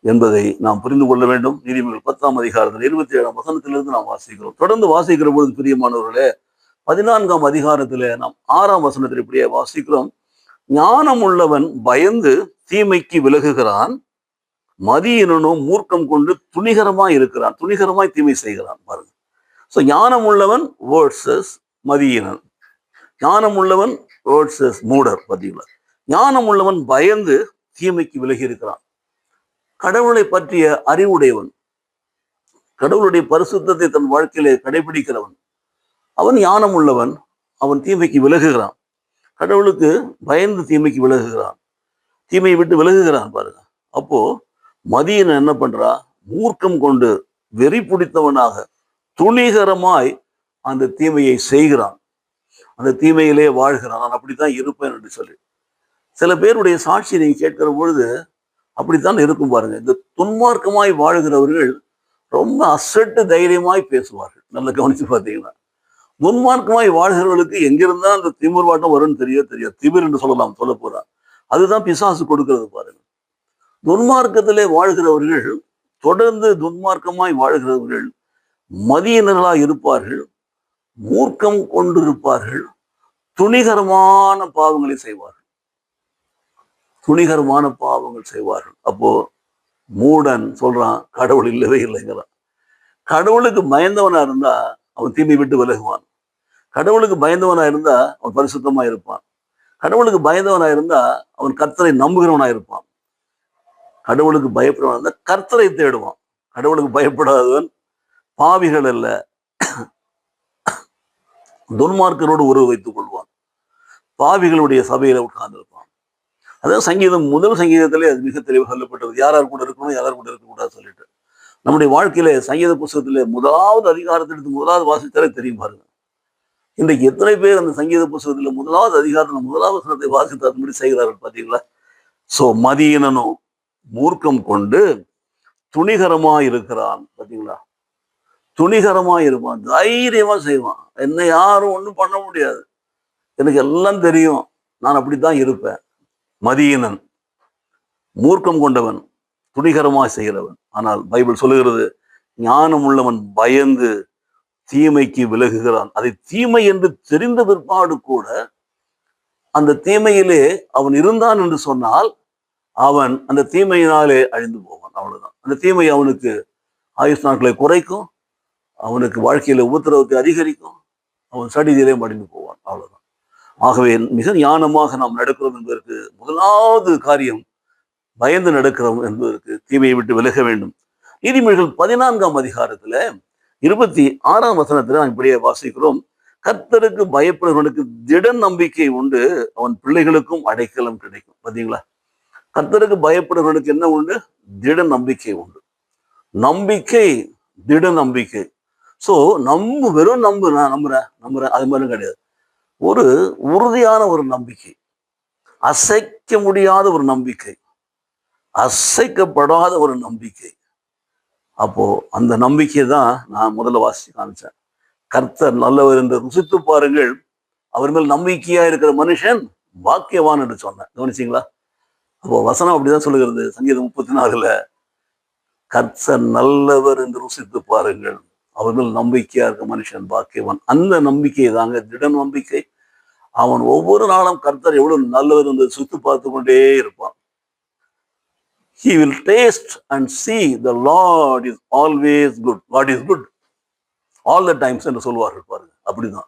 என்பதை நாம் புரிந்து கொள்ள வேண்டும். நீதிமொழிகள் 10ஆம் அதிகாரத்தில் 27ஆம் வசனத்திலிருந்து நாம் வாசிக்கிறோம். தொடர்ந்து வாசிக்கிற பொழுது பிரியமானவர்களே, 14ஆம் அதிகாரத்துல நாம் 6ஆம் வசனத்தில் இப்படியே வாசிக்கிறோம். ஞானம் உள்ளவன் பயந்து தீமைக்கு விலகுகிறான், மதியினனோ மூர்க்கம் கொண்டு துணிகரமாய் இருக்கிறான். துணிகரமாய் தீமை செய்கிறான் பாருங்க. ஸோ ஞானம் உள்ளவன் வேர்சஸ் மதியினன், ஞானம் உள்ளவன் வேர்சஸ் மூடர். பார்த்தீங்களா? ஞானம் உள்ளவன் பயந்து தீமைக்கு விலகி இருக்கிறான். கடவுளை பற்றிய அறிவுடையவன், கடவுளுடைய பரிசுத்தத்தை தன் வாழ்க்கையிலே கடைபிடிக்கிறவன், அவன் ஞானம் உள்ளவன். அவன் தீமைக்கு விலகுகிறான். கடவுளுக்கு பயந்து தீமைக்கு விலகுகிறான், தீமையை விட்டு விலகுகிறான் பாருங்க. அப்போ மதியன் என்ன பண்றா? மூர்க்கம் கொண்டு வெறி பிடித்தவனாக துணிகரமாய் அந்த தீமையை செய்கிறான், அந்த தீமையிலே வாழ்கிறான். நான் அப்படித்தான் இருப்பேன் என்று சொல்லி சில பேருடைய சாட்சியை நீங்க கேட்கிற பொழுது அப்படித்தான் இருக்கும் பாருங்க. இந்த துன்மார்க்கமாய் வாழ்கிறவர்கள் ரொம்ப அசட்டு தைரியமாய் பேசுவார்கள். நல்லா கவனிச்சு பார்த்தீங்கன்னா, துன்மார்க்கமாய் வாழ்கிறவர்களுக்கு எங்கிருந்தா அந்த திமிர்வாட்டம் வரும்னு தெரியாது. திமிர் என்று சொல்லலாம், சொல்ல போறான். அதுதான் பிசாசு கொடுக்கிறது பாருங்க. துன்மார்க்கத்திலே வாழ்கிறவர்கள், தொடர்ந்து துன்மார்க்கமாய் வாழ்கிறவர்கள் மதியினர்களாய் இருப்பார்கள், மூர்க்கம் கொண்டிருப்பார்கள், துணிகரமான பாவங்களை செய்வார்கள், துணிகரமான பாவங்கள் செய்வார்கள். அப்போ மூடன் சொல்றான் கடவுள் இல்லவே இல்லைங்கிறான். கடவுளுக்கு பயந்தவனா இருந்தா அவன் தீமை விட்டு விலகுவான். கடவுளுக்கு பயந்தவனா இருந்தா அவன் பரிசுத்தமா இருப்பான். கடவுளுக்கு பயந்தவனா இருந்தா அவன் கர்த்தரை நம்புகிறவனா இருப்பான். கடவுளுக்கு பயப்படுவனா இருந்தா கர்த்தரை தேடுவான். கடவுளுக்கு பயப்படாதவன் பாவிகள் அல்ல, துன்மார்க்கரோடு உறவு வைத்துக் கொள்வான், பாவிகளுடைய சபையில உட்கார்ந்திருப்பான். அதாவது சங்கீதம், முதல் சங்கீதத்திலே அது மிக தெளிவாக சொல்லப்பட்டது. யார் கூட இருக்கணும், யார் கூட இருக்கக்கூடாது சொல்லிட்டு. நம்முடைய வாழ்க்கையில சங்கீத புஸ்தகத்திலே முதலாவது அதிகாரத்திற்கு முதலாவது வாசித்தாலே தெரியும் பாருங்க. இன்றைக்கு எத்தனை பேர் அந்த சங்கீத புஸ்தகத்துல முதலாவது அதிகாரத்தில் முதலாவது வசனத்தை வாசித்து அதுபடி செய்கிறார்கள் பார்த்தீங்களா? சோ மதியினனும் மூர்க்கம் கொண்டு துணிகரமா இருக்கிறான். பார்த்தீங்களா? துணிகரமா இருப்பான், தைரியமா செய்வான். என்ன யாரும் ஒன்றும் பண்ண முடியாது, எனக்கு எல்லாம் தெரியும், நான் அப்படித்தான் இருப்பேன். மதியினன், மூர்க்கம் கொண்டவன், துணிகரமா செய்கிறவன். ஆனால் பைபிள் சொல்லுகிறது, ஞானம் உள்ளவன் பயந்து தீமைக்கு விலகுகிறான். அதை தீமை என்று தெரிந்த பிற்பாடு கூட அந்த தீமையிலே அவன் இருந்தான் என்று சொன்னால் அவன் அந்த தீமையினாலே அழிந்து போவான். அவ்வளவுதான். அந்த தீமை அவனுக்கு ஆயுஷ் நாட்களை குறைக்கும், அவனுக்கு வாழ்க்கையில உபத்திரவத்தை அதிகரிக்கும், அவன் சடிதியிலே மடிந்து போவான். அவ்வளவுதான். ஆகவே மிக ஞானமாக நாம் நடக்கிறோம் என்பதற்கு முதலாவது காரியம் பயந்து நடக்கிறோம் என்பதற்கு தீமையை விட்டு விலக வேண்டும். நீதிமொழிகள் 14ஆம் அதிகாரத்துல 26ஆம் வசனத்துல நாம் இப்படியே வாசிக்கிறோம். கர்த்தருக்கு பயப்படுகிறவனுக்கு திட நம்பிக்கை உண்டு, அவன் பிள்ளைகளுக்கும் அடைக்கலம் கிடைக்கும். பாத்தீங்களா? கர்த்தருக்கு பயப்படுகிறவனுக்கு என்ன உண்டு? திட நம்பிக்கை உண்டு. நம்பிக்கை, திட நம்பிக்கை. சோ வெறும் நான் நம்புறேன் அது மாதிரி கிடையாது. ஒரு உறுதியான ஒரு நம்பிக்கை. அசைக்க முடியாத ஒரு நம்பிக்கை, அசைக்கப்படாத ஒரு நம்பிக்கை. அப்போ அந்த நம்பிக்கை தான் நான் முதல்ல வாசிச்சு காமிச்சேன். கர்த்தர் நல்லவர் என்று ருசித்து பாருங்கள், அவர் மேல் நம்பிக்கையா இருக்கிற மனுஷன் பாக்கியவான் என்று சொன்னேன். கவனிச்சிங்களா? அப்போ வசனம் அப்படிதான் சொல்லுகிறது. சங்கீதம் 34ல கர்த்தர் நல்லவர் என்று ருசித்து பாருங்கள், அவர் மேல் நம்பிக்கையா இருக்க மனுஷன் பாக்கியவான். அந்த நம்பிக்கை தாங்க திட நம்பிக்கை. அவன் ஒவ்வொரு நாளும் கர்த்தர் எவ்வளவு நல்லவர் என்று சுத்தி பார்த்து கொண்டே இருப்பான். He will taste and see the Lord is always good. God is good all the times என்று சொல்வார்கள் பாருங்க. அப்படிதான்.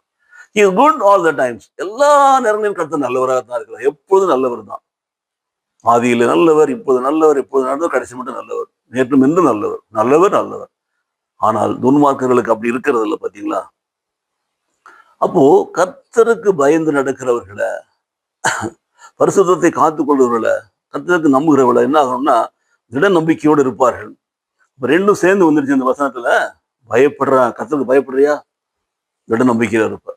He is good all the times. எல்லா நேரங்களிலும் கர்த்தர் நல்லவராக தான் இருக்கிறார். எப்பொழுதும் நல்லவர் தான். ஆதியில நல்லவர், இப்போது நல்லவர், எப்போது நல்லவர், கடைசி மட்டும் நல்லவர், நேற்றும் இன்றும் நல்லவர், நல்லவர் நல்லவர். ஆனால் துன்மார்க்கர்களுக்கு அப்படி இருக்கிறது இல்லை, பாத்தீங்களா? அப்போ கர்த்தருக்கு பயந்து நடக்கிறவர்களை, பரிசுத்தத்தை காத்துக் கொள்வர்களை, கர்த்தருக்கு நம்புகிறவர்களை என்ன ஆகணும்னா திட நம்பிக்கையோடு இருப்பார்கள். ரெண்டும் சேர்ந்து வந்துருச்சு இந்த வசனத்துல. பயப்படுறான், கர்த்தருக்கு பயப்படுறியா, திட நம்பிக்கையில இருப்ப.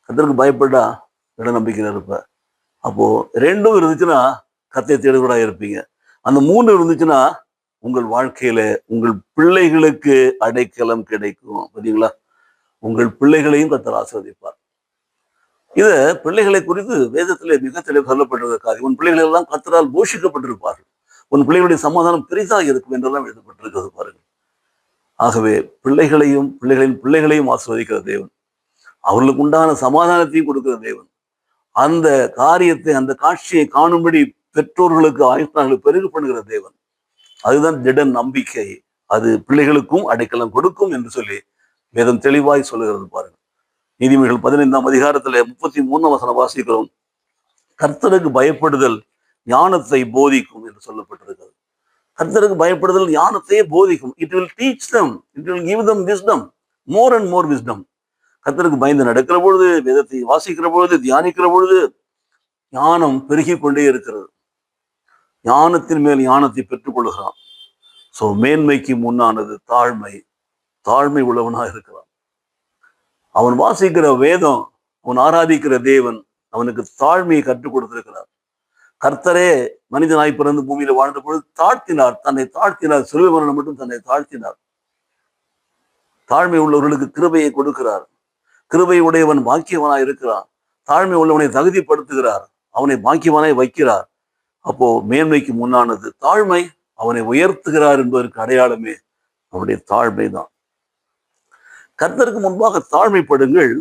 கர்த்தருக்கு பயப்படா, திட நம்பிக்கையில இருப்ப. அப்போ ரெண்டும் இருந்துச்சுன்னா கர்த்தரை தேடுகிறவரா இருப்பீங்க. அந்த 3 இருந்துச்சுன்னா உங்கள் வாழ்க்கையில உங்கள் பிள்ளைகளுக்கு அடைக்கலம் கிடைக்கும். பார்த்தீங்களா? உங்கள் பிள்ளைகளையும் கர்த்தர் ஆசீர்வதிப்பார். இத பிள்ளைகளை குறித்து வேதத்திலே மிக தெளிவாக சொல்லப்பட்டிருக்காது. உன் பிள்ளைகள் எல்லாம் கர்த்தரால் போஷிக்கப்பட்டிருப்பார்கள், உன் பிள்ளைகளுடைய சமாதானம் பெரிதாக இருக்கும் என்றெல்லாம் எழுதப்பட்டிருக்கிறது பாருங்கள். ஆகவே பிள்ளைகளையும் பிள்ளைகளின் பிள்ளைகளையும் ஆசீர்வதிக்கிற தேவன், அவர்களுக்கு உண்டான சமாதானத்தையும் கொடுக்கிற தேவன், அந்த காரியத்தை அந்த காட்சியை காணும்படி பெற்றோர்களுக்கு ஆயுஷ்நாள்கள் பெருகு பண்ணுகிற தேவன். அதுதான் திட நம்பிக்கை. அது பிள்ளைகளுக்கும் அடைக்கலம் கொடுக்கும் என்று சொல்லி வேதம் தெளிவாய் சொல்லுகிறது பாருங்க. நீதிமொழிகள் 15ஆம் அதிகாரத்துல 33ஆம் வசனம் வாசிக்கிறோம். கர்த்தருக்கு பயப்படுதல் ஞானத்தை போதிக்கும் என்று சொல்லப்பட்டிருக்கிறது. கர்த்தருக்கு பயப்படுதல் ஞானத்தையே போதிக்கும். It will teach them, it will give them wisdom, more and more wisdom. கர்த்தருக்கு பயந்து நடக்கிற பொழுது, வேதத்தை வாசிக்கிற பொழுது, தியானிக்கிற பொழுது ஞானம் பெருகி கொண்டே இருக்கிறது. ஞானத்தின் மேல் ஞானத்தை பெற்றுக் கொள்கிறான். சோ மேன்மைக்கு முன்னானது தாழ்மை, தாழ்மை உள்ளவனாக இருக்கிறான். அவன் வாசிக்கிற வேதம், அவன் ஆராதிக்கிற தேவன் அவனுக்கு தாழ்மையை கற்றுக் கொடுத்திருக்கிறார். கர்த்தரே மனிதனாய் பிறந்து பூமியில வாழ்ந்த பொழுது தாழ்த்தினார், தன்னை தாழ்த்தினார். சிலுவை மரணம் மட்டும் தன்னை தாழ்த்தினார். தாழ்மை உள்ளவர்களுக்கு கிருபையை கொடுக்கிறார். கிருபை உடையவன் பாக்கியவனாய் இருக்கிறான். தாழ்மை உள்ளவனை தகுதிப்படுத்துகிறார், அவனை பாக்கியவனாய் வைக்கிறார். அப்போ மேன்மைக்கு முன்னானது தாழ்மை, அவனை உயர்த்துகிறார் என்பதற்கு அடையாளமே அவனுடைய தாழ்மை தான். கர்த்தருக்கு முன்பாக தாழ்மைப்படுங்கள்,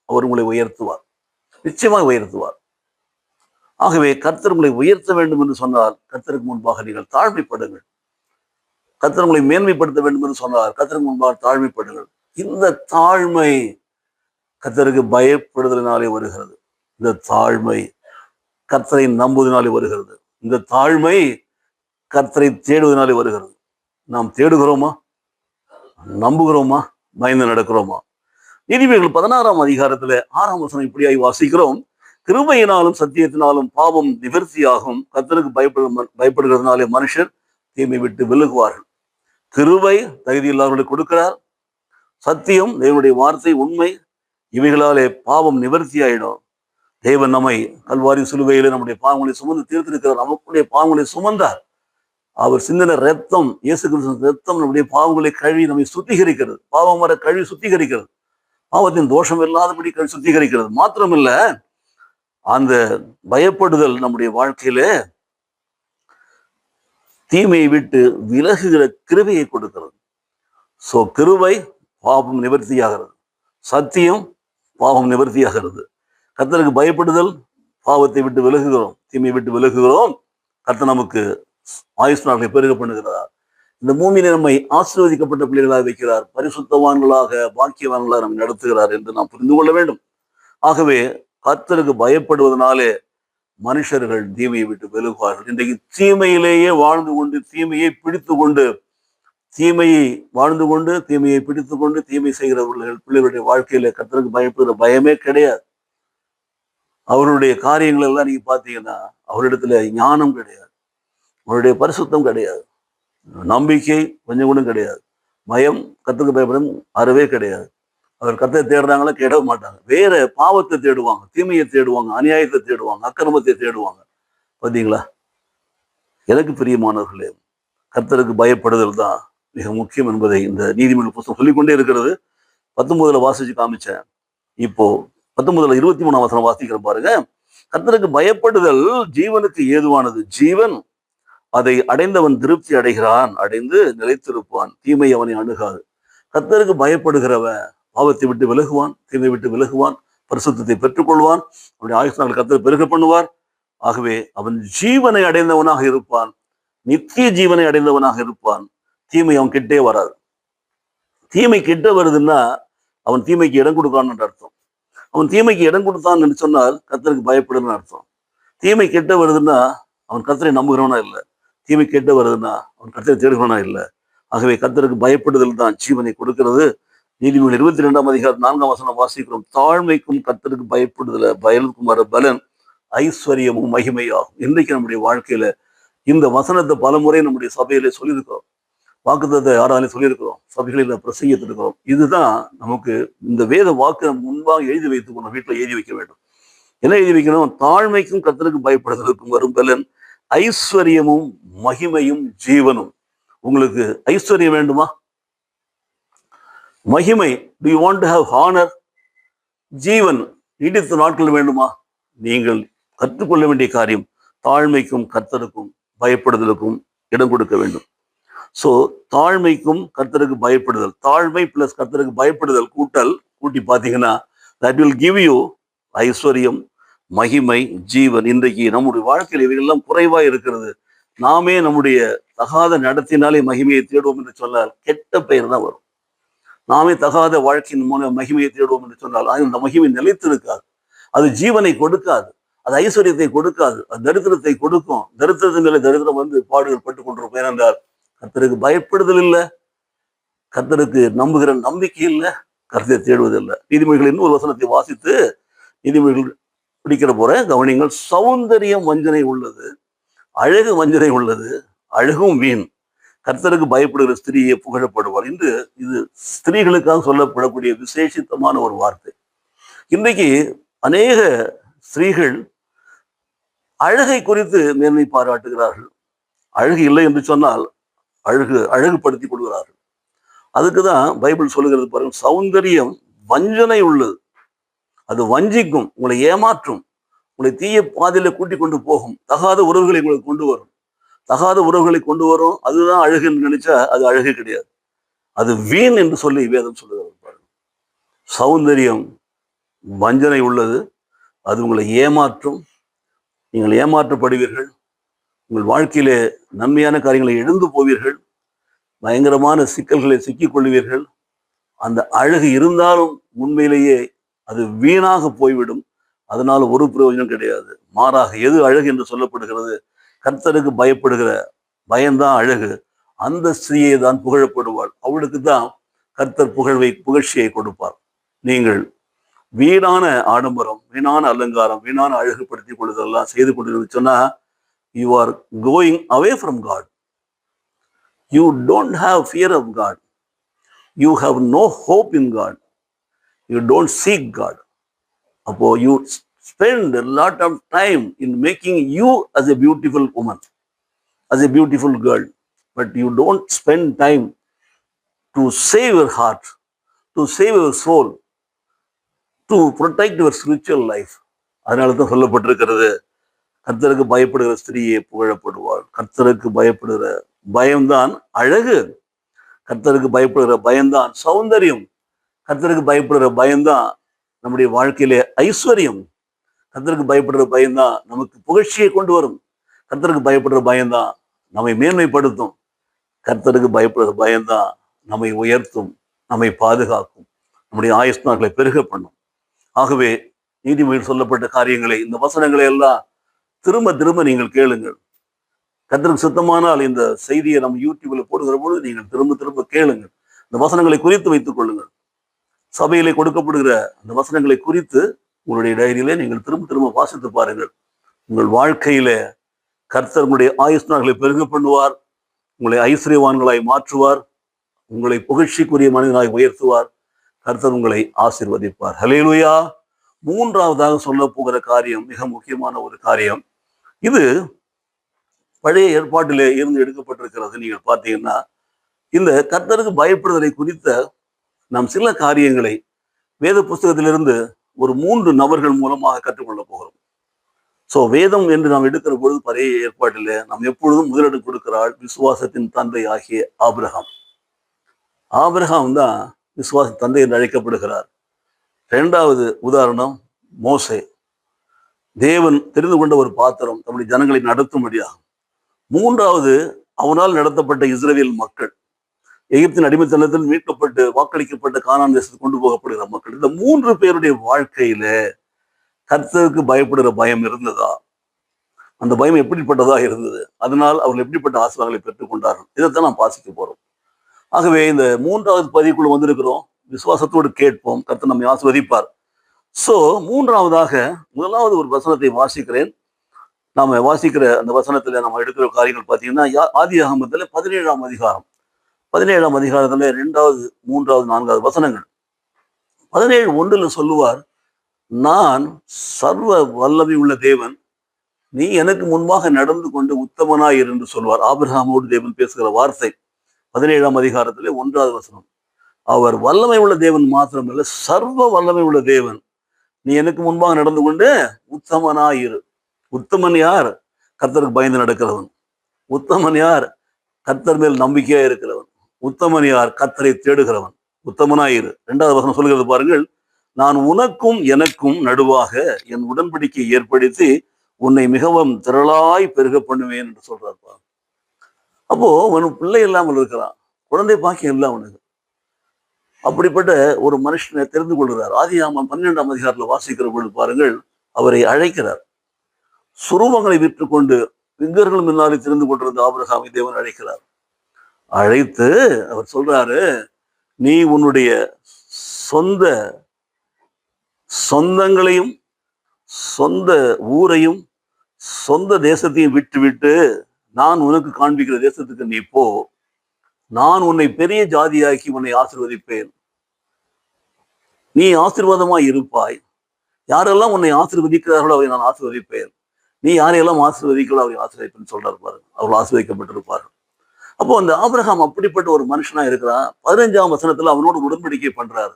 அவர் உங்களை உயர்த்துவார், நிச்சயமாக உயர்த்துவார். ஆகவே கர்த்தர் உங்களை உயர்த்த வேண்டும் என்று சொன்னால் கர்த்தருக்கு முன்பாக நீங்கள் தாழ்மைப்படுங்கள். கர்த்தர் உங்களை மேன்மைப்படுத்த வேண்டும் என்று சொன்னால் கர்த்தருக்கு முன்பாக தாழ்மைப்படுங்கள். இந்த தாழ்மை கர்த்தருக்கு பயப்படுதலினாலே வருகிறது. இந்த தாழ்மை கர்த்தரை நம்புவதனாலே வருகிறது. இந்த தாழ்மை கர்த்தரை தேடுவதனாலே வருகிறது. நாம் தேடுகிறோமா? நம்புகிறோமா? பயந்து நடக்கிறோமா? நீதிமொழிகள் 16ஆம் அதிகாரத்துல 6ஆம் வசனம் இப்படியாய் வாசிக்கிறோம். கிருபையினாலும் சத்தியத்தினாலும் பாவம் நிவர்த்தியாகும், கர்த்தருக்கு பயப்படுகிறதுனாலே மனுஷர் தீமை விட்டு விலகுவார்கள். கிருபை தகுதி இல்லாதவர்களுக்கு கொடுக்கிறார். சத்தியம், தேவனுடைய வார்த்தை உண்மை, இவைகளாலே பாவம் நிவர்த்தியாயிடும். தேவன் நம்மை கல்வாரி சிலுவையில நம்முடைய பாவங்களை சுமந்து தீர்த்திருக்கிறார். நமக்குடைய பாவங்களை சுமந்தார். அவர் சிந்தின ரத்தம், இயேசு கிறிஸ்துவின் ரத்தம் நம்முடைய பாவங்களை கழுவி நம்மை சுத்திகரிக்கிறது. பாவம் வர கழுவி சுத்திகரிக்கிறது. பாவத்தின் தோஷம் இல்லாதபடி கழுவி சுத்திகரிக்கிறது. மாத்திரமில்ல, அந்த பயப்படுதல் நம்முடைய வாழ்க்கையில தீமையை விட்டு விலகுகிற கிருபையை கொடுக்கிறது. சோ கிருபை பாவம் நிவர்த்தியாகிறது, சத்தியம் பாவம் நிவர்த்தியாகிறது. கர்த்தருக்கு பயப்படுதல், பாவத்தை விட்டு விலகுகிறோம், தீமையை விட்டு விலகுகிறோம். கர்த்தர் நமக்கு ஆயுசு நாட்களை பெருக பண்ணுகிறார். இந்த பூமியில நம்மை ஆசீர்வதிக்கப்பட்ட பிள்ளைகளாக வைக்கிறார். பரிசுத்தவான்களாக, பாக்கியவான்களாக நம்மை நடத்துகிறார் என்று நாம் புரிந்து கொள்ள வேண்டும். ஆகவே கர்த்தருக்கு பயப்படுவதனாலே மனுஷர்கள் தீமையை விட்டு விலகுவார்கள். இன்றைக்கு தீமையிலேயே வாழ்ந்து கொண்டு, தீமையை பிடித்து கொண்டு, தீமையை பிடித்து கொண்டு தீமை செய்கிறவர்கள் பிள்ளைகளுடைய வாழ்க்கையில கர்த்தருக்கு பயப்படுகிற பயமே கிடையாது. அவருடைய காரியங்கள் எல்லாம் நீங்க பாத்தீங்கன்னா அவரிடத்துல ஞானம் கிடையாது, அவருடைய பரிசுத்தம் கிடையாது, நம்பிக்கை கொஞ்சம் கூட கிடையாது, பயம், கர்த்தருக்கு பயப்படும் அறவே கிடையாது. அவர் கர்த்தரை தேடுறாங்களா? கேட மாட்டாங்க. வேற பாவத்தை தேடுவாங்க, தீமையை தேடுவாங்க, அநியாயத்தை தேடுவாங்க, அக்கிரமத்தை தேடுவாங்க. பார்த்தீங்களா? எனக்கு பிரியமானவர்களே, கர்த்தருக்கு பயப்படுதல் தான் மிக முக்கியம் என்பதை இந்த நீதிமொழி புத்தகம் சொல்லிக்கொண்டே இருக்கிறது. 19 வாசிச்சு காமிச்சேன். இப்போ 19 23 வசனம் வாசிக்கிற பாருங்க. கர்த்தருக்கு பயப்படுதல் ஜீவனுக்கு ஏதுவானது. ஜீவன் அதை அடைந்தவன் திருப்தி அடைகிறான், அடைந்து நிலைத்திருப்பான். தீமை அவனை அணுகாது. கர்த்தருக்கு பயப்படுகிறவன் பாவத்தை விட்டு விலகுவான், தீமை விட்டு விலகுவான், பரிசுத்தத்தை பெற்றுக்கொள்வான். அவனுடைய ஆயுசு நாள் கர்த்தர் பெருக பண்ணுவார். ஆகவே அவன் ஜீவனை அடைந்தவனாக இருப்பான், நித்திய ஜீவனை அடைந்தவனாக இருப்பான். தீமை அவன் கிட்டே வராது. தீமை கிட்ட வருதுன்னா அவன் தீமைக்கு இடம் கொடுக்கான்னு அர்த்தம். அவன் தீமைக்கு இடம் கொடுத்தான்னு சொன்னால் கர்த்தருக்கு பயப்படுன்னு அர்த்தம். தீமை கெட்ட வருதுன்னா அவன் கர்த்தரை நம்புகிறவனா இல்லை. தீமை கெட்ட வருதுன்னா அவன் கர்த்தரை தேடுகிறவனா இல்லை. ஆகவே கர்த்தருக்கு பயப்படுதல் தான் ஜீவனை கொடுக்கிறது. நீதிமொழி 22 அதிகாரம் 4 வசனம் வாசிக்கிறோம். தாழ்மைக்கும் கர்த்தருக்கு பயப்படுதல பயலுக்கும் வர பலன் ஐஸ்வர்யமும் மகிமையாகும். இன்றைக்கு நம்முடைய வாழ்க்கையில இந்த வசனத்தை பல முறை நம்முடைய சபையில சொல்லியிருக்கிறோம். வாக்குத்தத்தை யாராலையும் சொல்லியிருக்கிறோம், சபைகளில் பிரசங்கித்திருக்கிறோம். இதுதான் நமக்கு இந்த வேத வாக்கு நம்ம முன்பாக எழுதி வைத்துக்கணும். வீட்டில் எழுதி வைக்க வேண்டும். என்ன எழுதி வைக்கணும்? தாழ்மைக்கும் கர்த்தருக்கு பயப்படுதலுக்கும் வரும் பலன் ஐஸ்வர்யமும் மகிமையும் ஜீவனும். உங்களுக்கு ஐஸ்வர்யம் வேண்டுமா? மகிமை, do you want to have honour? ஜீவன், நீடித்த நாட்கள் வேண்டுமா? நீங்கள் கற்றுக்கொள்ள வேண்டிய காரியம் தாழ்மைக்கும் கர்த்தருக்கும் பயப்படுதலுக்கும் இடம் கொடுக்க வேண்டும். ஸோ தாழ்மைக்கும் கர்த்தருக்கு பயப்படுதல், தாழ்மை பிளஸ் கர்த்தருக்கு பயப்படுதல் கூட்டி பார்த்தீங்கன்னா தட் வில் கிவ் யூ ஐஸ்வர்யம், மகிமை, ஜீவன். இன்றைக்கு நம்முடைய வாழ்க்கையில் இவைகள்லாம் குறைவா இருக்கிறது. நாமே நம்முடைய தகாத நடத்தினாலே மகிமையை தேடுவோம் என்று சொன்னால் கெட்ட பெயர் தான் வரும். நாமே தகாத வாழ்க்கையின் மூலம் மகிமையை தேடுவோம் என்று சொன்னால் அந்த மகிமை நிலைத்திருக்காது. அது ஜீவனை கொடுக்காது, அது ஐஸ்வர்யத்தை கொடுக்காது, அது தரித்திரத்தை கொடுக்கும். தரித்திரத்தின் மேலே தரித்திரம் வந்து பாடுகள் பட்டு கொண்டிருப்போம். ஏனென்றால் கர்த்தருக்கு பயப்படுதல் இல்லை, கர்த்தருக்கு நம்புகிற நம்பிக்கை இல்லை, கர்த்தரை தேடுவதில்லை. நீதிமொழிகள் இன்னொரு வசனத்தை வாசித்து நீதிமொழிகள் பிடிக்கிற போற கவனிங்கள். சௌந்தரியம் வஞ்சனை உள்ளது, அழகு வஞ்சனை உள்ளது, அழகும் வீண். கர்த்தருக்கு பயப்படுகிற ஸ்திரீயை புகழப்படுவார். இன்று இது ஸ்திரீகளுக்காக சொல்லப்படக்கூடிய விசேஷித்தமான ஒரு வார்த்தை. இன்றைக்கு அநேக ஸ்திரீகள் அழகை குறித்து மேன்மை பாராட்டுகிறார்கள். அழகு இல்லை என்று சொன்னால் அழகுபடுத்திக் கொள்கிறார்கள். அதுக்குதான் பைபிள் சொல்லுகிறது பாருங்க, சௌந்தரியம் வஞ்சனை உள்ளது. அது வஞ்சிக்கும், உங்களை ஏமாற்றும், உங்களை தீய பாதையில கூட்டிக் கொண்டு போகும், தகாத உறவுகளை உங்களுக்கு கொண்டு வரும். தகாத உறவுகளை கொண்டு வரும். அதுதான் அழகு என்று நினைச்சா அது அழகு கிடையாது, அது வீண் என்று சொல்லி வேதம் சொல்லுகிறது பாருங்க. சௌந்தரியம் வஞ்சனை உள்ளது, அது உங்களை ஏமாற்றும், நீங்கள் ஏமாற்றப்படுவீர்கள், உங்கள் வாழ்க்கையிலே நன்மையான காரியங்களை எழுந்து போவீர்கள், பயங்கரமான சிக்கல்களை சிக்கிக் கொள்வீர்கள். அந்த அழகு இருந்தாலும் உண்மையிலேயே அது வீணாக போய்விடும். அதனால ஒரு பிரயோஜனம் கிடையாது. மாறாக எது அழகு என்று சொல்லப்படுகிறது? கர்த்தருக்கு பயப்படுகிற பயம்தான் அழகு. அந்த ஸ்திரீயை தான் புகழப்படுவாள். அவளுக்கு தான் கர்த்தர் புகழ்ச்சியை கொடுப்பார். நீங்கள் வீணான ஆடம்பரம், வீணான அலங்காரம், வீணான அழகுபடுத்திக் கொள்வதெல்லாம் செய்து கொண்டிருந்து சொன்னா you are going away from God. You don't have fear of God. You have no hope in God. You don't seek God. அப்போ you spend a lot of time in making you as a beautiful woman, as a beautiful girl, but you don't spend time to save your heart, to save your soul, to protect your spiritual life. அதனால தான் சொல்லப்பட்டிருக்கிறது, கர்த்தருக்கு பயப்படுகிற ஸ்திரீயை புகழப்படுவாள். கர்த்தருக்கு பயப்படுகிற பயம்தான் அழகு, கர்த்தருக்கு பயப்படுகிற பயம்தான் சௌந்தரியம், கர்த்தருக்கு பயப்படுகிற பயம்தான் நம்முடைய வாழ்க்கையிலே ஐஸ்வர்யம், கர்த்தருக்கு பயப்படுகிற பயம்தான் நமக்கு புகழ்ச்சியை கொண்டு வரும், கர்த்தருக்கு பயப்படுகிற பயம்தான் நம்மை மேன்மைப்படுத்தும், கர்த்தருக்கு பயப்படுகிற பயம்தான் நம்மை உயர்த்தும், நம்மை பாதுகாக்கும், நம்முடைய ஆயுசு நாட்களை பெருக பண்ணும். ஆகவே நீதிமொழியில் சொல்லப்பட்ட காரியங்களை, இந்த வசனங்களை எல்லாம் திரும்ப திரும்ப நீங்கள் கேளுங்கள். கர்த்தருக்கு சுத்தமானால் இந்த செய்தியை நம்ம யூடியூப்ல போடுகிற பொழுது நீங்கள் திரும்ப திரும்ப கேளுங்கள். இந்த வசனங்களை குறித்து வைத்துக் கொள்ளுங்கள். சபையிலே கொடுக்கப்படுகிற அந்த வசனங்களை குறித்து உங்களுடைய டைரியிலே நீங்கள் திரும்ப திரும்ப வாசித்து பாருங்கள். உங்கள் வாழ்க்கையில கர்த்தர் உங்களுடைய ஆயுசு நாட்களை பெருக பண்ணுவார், உங்களை ஐஸ்வர்யவான்களாய் மாற்றுவார், உங்களை புகழ்ச்சிக்குரிய மனிதனாய் உயர்த்துவார், கர்த்தர் உங்களை ஆசீர்வதிப்பார். ஹல்லேலூயா. மூன்றாவதாக சொல்ல போகிற காரியம் மிக முக்கியமான ஒரு காரியம். இது பழைய ஏற்பாட்டிலே இருந்து எடுக்கப்பட்டிருக்கிறது. நீங்கள் பார்த்தீங்கன்னா இந்த கர்த்தருக்கு பயப்படுதலை குறித்த நாம் சில காரியங்களை வேத புஸ்தகத்திலிருந்து ஒரு 3 நபர்கள் மூலமாக கற்றுக்கொள்ள போகிறோம். சோ வேதம் என்று நாம் எடுக்கிற பொழுது பழைய ஏற்பாட்டிலே நாம் எப்பொழுதும் முதலிடம் கொடுக்கிறாள் விசுவாசத்தின் தந்தை ஆகிய ஆபிரகாம். ஆபிரகாம் தான் விசுவாச தந்தை என்று அழைக்கப்படுகிறார். 2வது உதாரணம் மோசே. தேவன் தெரிந்து கொண்ட ஒரு பாத்திரம் தம்முடைய ஜனங்களை நடத்தும்படியாகும். 3வது அவனால் நடத்தப்பட்ட இஸ்ரவேல் மக்கள், எகிப்தின் அடிமைத்தனத்தில் மீட்கப்பட்டு வாக்களிக்கப்பட்ட கானான் தேசத்துக்கு கொண்டு போகப்படுகிற மக்கள். இந்த 3 பேருடைய வாழ்க்கையில கர்த்தருக்கு பயப்படுகிற பயம் இருந்ததா? அந்த பயம் எப்படிப்பட்டதா இருந்தது? அதனால் அவர்கள் எப்படிப்பட்ட ஆசீர்வாதங்களை பெற்றுக் கொண்டார்கள்? இதைத்தான் நாம் வாசிக்க போறோம். ஆகவே இந்த 3வது பதிவுக்குள்ள வந்திருக்கிறோம். விசுவாசத்தோடு கேட்போம், கர்த்தர் நம்மை ஆசீர்வதிப்பார். சோ 3வதாக முதலாவது ஒரு வசனத்தை வாசிக்கிறேன். நாம வாசிக்கிற அந்த வசனத்துல நம்ம எடுக்கிற காரியங்கள் பார்த்தீங்கன்னா ஆதியாகமத்துல 17ஆம் அதிகாரம் 17ஆம் அதிகாரத்துல 2வது 3வது 4வது வசனங்கள். 17:1 சொல்லுவார், நான் சர்வ வல்லமை உள்ள தேவன், நீ எனக்கு முன்பாக நடந்து கொண்டு உத்தமனாய் இரு என்று சொல்வார். ஆபிரகாமோடு தேவன் பேசுகிற வார்த்தை 17ஆம் அதிகாரத்திலே 1வது வசனம். அவர் வல்லமை உள்ள தேவன் மாத்திரமல்ல, சர்வ வல்லமை உள்ள தேவன், நீ எனக்கு முன்பாக நடந்து கொண்டு உத்தமனாய் இரு. உத்தமன் யார்? கர்த்தருக்கு பயந்து நடக்கிறவன். உத்தமன் யார்? கர்த்தர் மேல் நம்பிக்கையா இருக்கிறவன். உத்தமன் யார்? கர்த்தரை தேடுகிறவன். உத்தமனாயிரு. 2வது வசனம் சொல்கிறது பாருங்கள், நான் உனக்கும் எனக்கும் நடுவாக என் உடன்படிக்கை ஏற்படுத்தி உன்னை மிகவும் திரளாய் பெருக பண்ணுவேன் என்று சொல்றாரு. அப்போ அவன் பிள்ளை இல்லாமல் இருக்கிறான், குழந்தை பாக்கியம் இல்லை அவனுக்கு. அப்படிப்பட்ட ஒரு மனுஷனை தெரிந்து கொள்கிறார். ஆதியாகமம் 12ஆம் அதிகாரத்தில் வாசிக்கிற பொழுது பாருங்கள், அவரை அழைக்கிறார். சுரூபங்களை விற்றுக்கொண்டு விங்கர்கள் முன்னாலே தெரிந்து கொண்டிருந்த ஆபிரகாமை தேவன் அழைக்கிறார். அழைத்து அவர் சொல்றாரு, நீ உன்னுடைய சொந்தங்களையும் சொந்த ஊரையும் சொந்த தேசத்தையும் விட்டு விட்டு நான் உனக்கு காண்பிக்கிற தேசத்துக்கு நீ போ. நான் உன்னை பெரிய ஜாதியாக்கி உன்னை ஆசீர்வதிப்பேன். நீ ஆசீர்வாதமாய் இருப்பாய். யாரெல்லாம் உன்னை ஆசீர்வதிக்கிறார்களோ அவரை நான் ஆசீர்வதிப்பேன். நீ யாரையெல்லாம் ஆசீர்வதிக்கிறோ அவரை ஆசீர்வதிப்பேன்னு சொல்றாரு பாருங்க. அவர்கள் ஆசீர்வதிக்கப்பட்டிருப்பார்கள். அப்போ அந்த ஆபிரகாம் அப்படிப்பட்ட ஒரு மனுஷனா இருக்கிறான். 15ஆம் வசனத்துல அவனோடு உடன்படிக்கை பண்றாரு.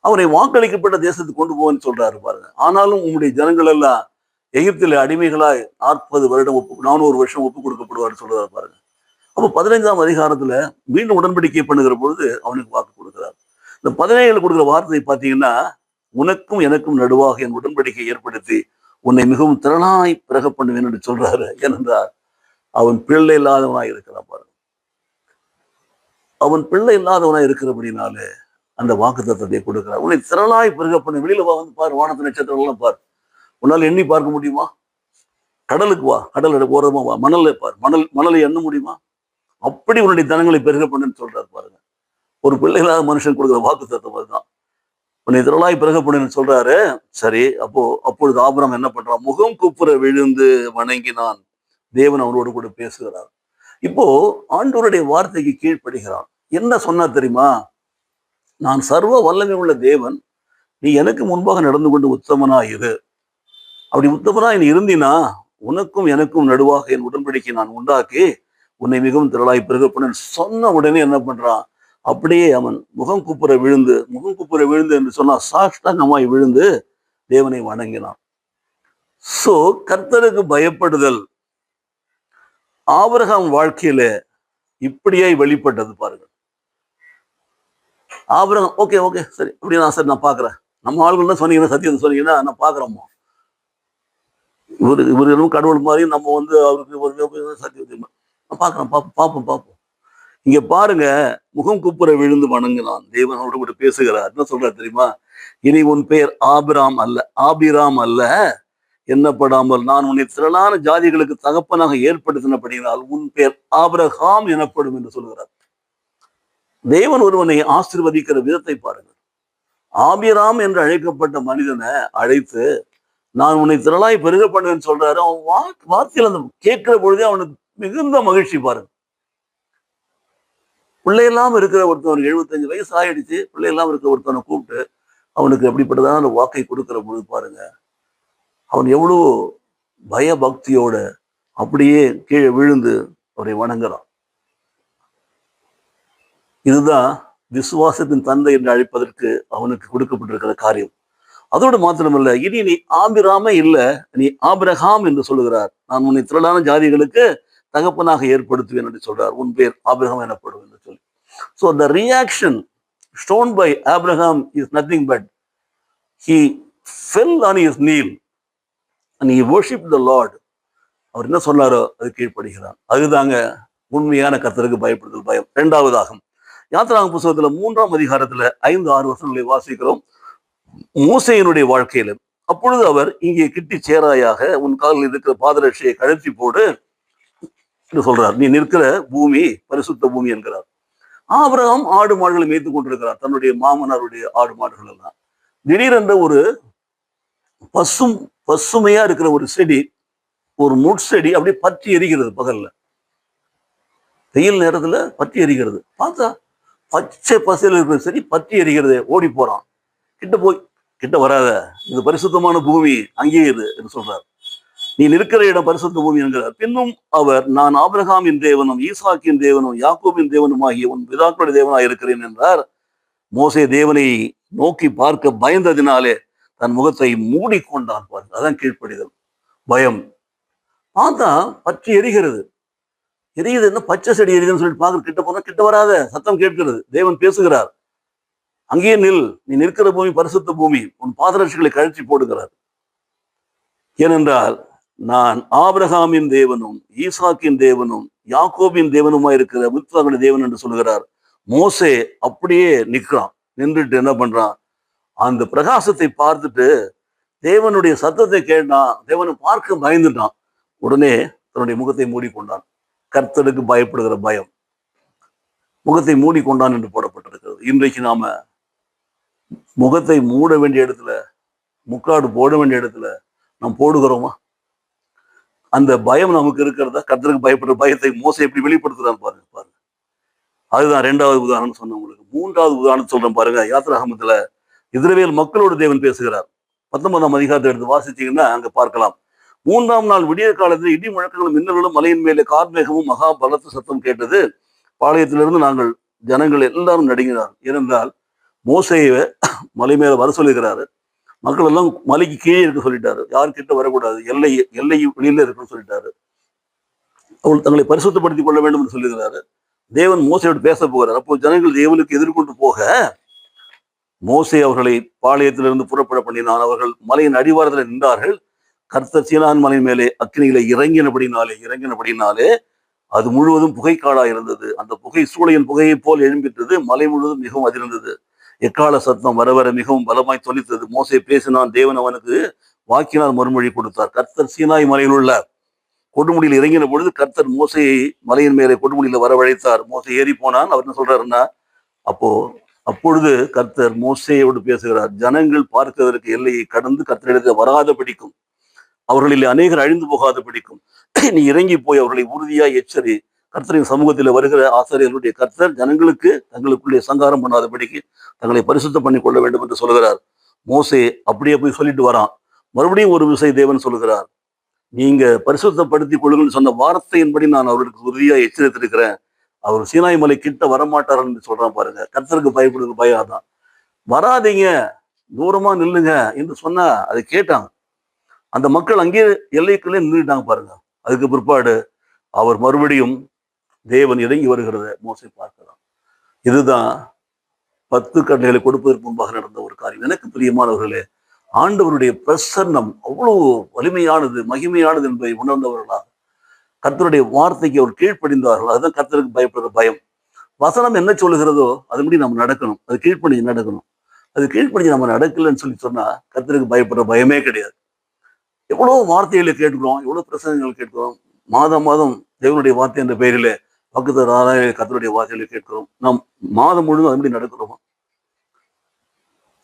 அவரை வாக்களிக்கப்பட்ட தேசத்துக்கு கொண்டு போவேன்னு சொல்றாரு பாருங்க. ஆனாலும் உங்களுடைய ஜனங்கள் எல்லாம் எகிப்தில் அடிமைகளாய் 40 வருடம் 400 வருஷம் ஒப்பு கொடுக்கப்படுவார் சொல்றாரு பாருங்க. அப்போ 15ஆம் அதிகாரத்துல மீண்டும் உடன்படிக்கை பண்ணுகிற பொழுது அவனுக்கு வாக்கு கொடுக்கிறார். இந்த 17 கொடுக்குற வார்த்தை பார்த்தீங்கன்னா, உனக்கும் எனக்கும் நடுவாக என் உடன்படிக்கை ஏற்படுத்தி உன்னை மிகவும் திறனாய் பிறக பண்ணுவேன் என்று சொல்றாரு. ஏனென்றால் அவன் பிள்ளை இல்லாதவனாய் இருக்கிறான் பாருங்க. அவன் பிள்ளை இல்லாதவனாய் இருக்கிறபடினாலே அந்த வாக்கு தத்தத்தை கொடுக்கிறார். உன்னை திரளாய் பிறக பண்ண. வெளியில வா, வந்து பாரு, வானத்து நட்சத்திரம் எல்லாம் பாரு. உன்னால் எண்ணி பார்க்க முடியுமா? கடலுக்கு வா, கடல் ஓரமா வா, மணலை பார், மணலை எண்ண முடியுமா? அப்படி உன்னுடைய தனங்களை பெருக பண்ணுன்னு சொல்றாரு பாருங்க. ஒரு பிள்ளை இல்லாத மனுஷன் கொடுக்குற வாக்கு தத்தம் அதுதான். உன்னை திரளாய் பிறக பண்ணுன்னு சொல்றாரு. சரி, அப்பொழுது ஆபிரகாம் என்ன பண்றான்? முகம் குப்புற விழுந்து வணங்கினான். தேவன் அவரோடு கூட பேசுகிறார். இப்போ ஆண்டவருடைய வார்த்தைக்கு கீழ்ப்படுகிறான். என்ன சொன்னா தெரியுமா? நான் சர்வ வல்லமை உள்ள தேவன், நீ எனக்கு முன்பாக நடந்து கொண்டு உத்தமனாய் இரு. அப்படி உத்தமனாய் நீ இருந்தினா உனக்கும் எனக்கும் நடுவாக என் உடன்படிக்கை நான் உண்டாக்கி உன்னை மிகவும் திரளாய் பெருக பண்ண சொன்ன உடனே என்ன பண்றான்? அப்படியே அவன் முகம் குப்புற விழுந்து என்று சொன்னா சாஷ்டாங்கமாய் விழுந்து தேவனை வணங்கினான். சோ கர்த்தருக்கு பயப்படுதல் ஆபிரகாம் வாழ்க்கையில இப்படியாய் வெளிப்பட்டது பாருங்க. ஆபிரகாம் ஓகே சரி, அப்படின்னா சரி நான் பாக்குறேன். நம்ம ஆளுகள் தான் சொன்னீங்கன்னா, சத்தியம் சொன்னீங்கன்னா நான் பாக்குறோமா, இவரு கடவுள் மாதிரி நம்ம வந்து அவருக்கு சத்தியம் பார்க்கலாம், பார்ப்போம். இங்க பாருங்க, முகம் குப்புற விழுந்து வணங்கினான். தேவன் அவரோடு கூட பேசுகிறார். என்ன சொல்றாரு தெரியுமா? இனி உன் பெயர் ஆபிராம் அல்ல என்னப்படாமல் நான் உன்னை திரளான ஜாதிகளுக்கு தகப்பனாக ஏற்படுத்தினபடினால் உன் பெயர் ஆபிரகாம் எனப்படும் என்று சொல்கிறார். தேவன் ஒருவனை ஆசீர்வதிக்கிற விதத்தை பாருங்கள். ஆபிராம் என்று அழைக்கப்பட்ட மனிதனை அழைத்து நான் உன்னை திரளாய் பெருக பண்ணுவேன்னு சொல்றாரு. அவன் வார்த்தையில் அந்த கேட்கிற பொழுதே அவனுக்கு மிகுந்த மகிழ்ச்சி பாருங்க. பிள்ளையெல்லாம் இருக்கிற ஒருத்தவனுக்கு 75 வயசு ஆயிடுச்சு, பிள்ளையெல்லாம் இருக்கிற ஒருத்தவனை கூப்பிட்டு அவனுக்கு எப்படிப்பட்டதான அந்த வாக்கை கொடுக்கிற பொழுது பாருங்க, அவன் எவ்வளவு பயபக்தியோட அப்படியே கீழே விழுந்து அவரை வணங்குறான். இதுதான் விசுவாசத்தின் தந்தை என்று அழைப்பதற்கு அவனுக்கு கொடுக்கப்பட்டிருக்கிற காரியம். அதோடு மாத்திரமல்ல, இனி நீ ஆபிராமே இல்ல, நீ ஆபிரகாம் என்று சொல்லுகிறார். நான் உன்னை திரளான ஜாதிகளுக்கு தகப்பனாக ஏற்படுத்துவேன் என்று சொல்றார். உன் பேர் ஆபிரகாம் எனப்படும் என்று சொல்லி. So the reaction shown by Abraham is nothing but he fell on his knee and he worshipped the Lord. அவர் என்ன சொன்னாரோ அது கீழ்ப்படுகிறார். அதுதாங்க உண்மையான கர்த்தருக்கு பயப்படுதல், பயம். இரண்டாவதாகும் யாத்திராகம புத்தகத்துல 3ஆம் அதிகாரத்துல 5-6 வசனங்களை வாசிக்கிறோம். மோசேயினுடைய வாழ்க்கையில அப்பொழுது அவர், இங்கே கிட்டி சேராயாக உன் காலில் இருக்கிற பாதரட்சியை கழற்றி போடு என்று சொல்றார். நீ நிற்கிற பூமி பரிசுத்த பூமி என்கிறார். ஆபிரகாம் ஆடு மாடுகளை மேய்த்து கொண்டிருக்கிறார், தன்னுடைய மாமனாருடைய ஆடு மாடுகள் எல்லாம். திடீரென்ற ஒரு பசுமையா இருக்கிற ஒரு செடி, ஒரு முட்செடி அப்படியே பற்றி எரிகிறது. பகல்ல வெயில் நேரத்துல பற்றி எரிகிறது. பார்த்தா பச்சை பசையில் இருக்கிற செடி பற்றி எரிகிறது. ஓடி போறான். கிட்ட வராத, இது பரிசுத்தமான பூமி, அங்கே இரு என்று சொல்றார். நீ நிற்கிற இடம் பரிசுத்த பூமி என்கிறார். பின்னும் அவர், நான் ஆபிரகாமின் தேவனும் ஈசாக்கின் தேவனும் யாக்கோபின் தேவனும் ஆகிய உன் பிதாக்களுடைய தேவனாக இருக்கிறேன் என்றார். மோசே தேவனை நோக்கி பார்க்க பயந்ததினாலே தன் முகத்தை மூடிக்கொண்டான். பாருங்க, அதான் கீழ்ப்படிதல், பயம். பார்த்தா பற்றி எரிகிறது. எரியுது, என்ன பச்சை செடி எரியுதுன்னு சொல்லிட்டு பார்க்க கிட்ட போனா கிட்ட வராத, சத்தம் கேட்கிறது. தேவன் பேசுகிறார். அங்கேயே நில், நீ நிற்கிற பூமி பரிசுத்த பூமி, உன் பாதரட்சிகளை கழற்றி போடுகிறார். ஏனென்றால் நான் ஆபிரகாமின் தேவனும் ஈசாக்கின் தேவனும் யாக்கோபின் தேவனுமா இருக்கிற முற்பிதாக்களுடைய தேவன் என்று சொல்கிறார். மோசே அப்படியே நிற்கிறான். நின்றுட்டு என்ன பண்றான், அந்த பிரகாசத்தை பார்த்துட்டு தேவனுடைய சத்தத்தை கேட்டான். தேவனை பார்க்க பயந்துட்டான். உடனே தன்னுடைய முகத்தை மூடிக்கொண்டான். கர்த்தருக்கு பயப்படுகிற பயம், முகத்தை மூடிக்கொண்டான் என்று போடப்பட்டிருக்கிறது. இன்றைக்கு நாம முகத்தை மூட வேண்டிய இடத்துல, முக்காடு போட வேண்டிய இடத்துல நாம் போடுகிறோமா? அந்த பயம் நமக்கு இருக்கிறதா? கர்த்தருக்கு பயப்படுற பயத்தை மோசே எப்படி வெளிப்படுத்துறான்னு பாருங்க. அதுதான் 2வது உதாரணம் சொன்ன உங்களுக்கு. 3வது உதாரணம் சொல்றேன் பாருங்க. யாத்திராகமத்துல இஸ்ரவேல் மக்களோடு தேவன் பேசுகிறார். 19ஆம் அதிகாரத்தை எடுத்து வாசிச்சீங்கன்னா அங்க பார்க்கலாம். 3ஆம் நாள் விடிய காலத்தில் இடி முழக்கங்களும் மின்னல்களும் மலையின் மேலே கார்மேகமும் மகா பலத்த சத்தம் கேட்டது. பாளையத்திலிருந்து நாங்கள் ஜனங்கள் எல்லாரும் நடுங்கினார். ஏனென்றால் மோசேயை மலை மேல வர சொல்லுகிறாரு. மக்கள் எல்லாம் மலைக்கு கீழே இருக்க சொல்லிட்டாரு. யாரு கிட்ட வரக்கூடாது, எல்லை வெளியில இருக்குன்னு சொல்லிட்டாரு. அவள் தங்களை பரிசுத்தப்படுத்திக் கொள்ள வேண்டும் என்று சொல்லுகிறாரு. தேவன் மோசையோடு பேச போகிறார். அப்போ ஜனங்கள் தேவனுக்கு எதிர்கொண்டு போக மோசே அவர்களை பாளையத்திலிருந்து புறப்பட பண்ணினான். அவர்கள் மலையின் அடிவாரத்தில் நின்றார்கள். கர்த்தர் சீனான் மலை மேலே அக்கினியில இறங்கினபடினாலே அது முழுவதும் புகைக்காடா இருந்தது. அந்த புகை சூளையின் புகையை போல் எழும்பிட்டது. மலை முழுவதும் மிகவும் அதிர்ந்தது. எக்கால சத்தம் வர வர மிகவும் பலமாய் தொனித்தது. மோசே பேசினான். தேவன் அவனுக்கு வாக்கினால் மறுமொழி கொடுத்தார். கர்த்தர் சீனாய் மலையில் உள்ள கொடுமுடியில் இறங்கின பொழுது கர்த்தர் மோசையை மலையின் மேலே கொடுமுடியில வரவழைத்தார். மோசை ஏறி போனான். அவர் என்ன சொல்றாருன்னா, அப்பொழுது கர்த்தர் மோசையோடு பேசுகிறார். ஜனங்கள் பார்க்கிறதற்கு எல்லையை கடந்து கர்த்தரிடத்தில் வராத பிடிக்கும், அவர்களில் அநேகர் அழிந்து போகாத பிடிக்கும். நீ இறங்கி போய் அவர்களை உறுதியாய் எச்சரி. கர்த்தரின் சமூகத்தில் வருகிற ஆசாரியர்களுடைய கர்த்தர் ஜனங்களுக்கு தங்களுக்குள்ளே சங்காரம் பண்ணாதபடிக்கு தங்களை பரிசுத்தம் பண்ணி கொள்ள வேண்டும் என்று சொல்கிறார். மோசே அப்படியே போய் சொல்லிட்டு வரான். மறுபடியும் ஒரு விசை தேவன் சொல்லுகிறார், நீங்க பரிசுத்தப்படுத்திக் கொள்ளுங்கன்னு சொன்ன வார்த்தையின்படி நான் அவர்களுக்கு உறுதியா எச்சரித்திருக்கிறேன். அவர் சீனாய் மலை கிட்ட வரமாட்டார் என்று சொல்றான் பாருங்க. கர்த்தருக்கு பயப்படுகிற பயம் தான். வராதீங்க, தூரமா நில்லுங்க என்று சொன்னா அதை கேட்டாங்க. அந்த மக்கள் அங்கே எல்லைக்குள்ளே நின்றுட்டாங்க பாருங்க. அதுக்கு பிற்பாடு அவர் மறுபடியும் தேவன் இறங்கி வருகிறத மோசே பார்க்கலாம். இதுதான் 10 கட்டளைகளை கொடுப்பதற்கு முன்பாக நடந்த ஒரு காரியம். எனக்கு பிரியமானவர்களே, ஆண்டவருடைய பிரசன்னம் அவ்வளவு வலிமையானது, மகிமையானது என்பதை உணர்ந்தவர்களாக கர்த்தருடைய வார்த்தைக்கு அவர் கீழ்ப்படிந்தார்கள். அதுதான் கர்த்தருக்கு பயப்படுற பயம். வசனம் என்ன சொல்லுகிறதோ அதன்படி நம்ம நடக்கணும். அது கீழ்ப்படிஞ்சு நடக்கணும். அது கீழ்ப்படிஞ்சு நம்ம நடக்கலன்னு சொன்னா கர்த்தருக்கு பயப்படுற பயமே கிடையாது. எவ்வளவு வார்த்தைகளை கேட்கிறோம், எவ்வளவு பிரசங்கங்கள் கேட்கிறோம். மாதம் தேவனுடைய வார்த்தை என்ற பெயரிலே பக்கத்து ஆதாய கர்த்தருடைய வார்த்தைகளை கேட்கிறோம். நாம் மாதம் முழுவதும் அதுபடி நடக்கிறோமா?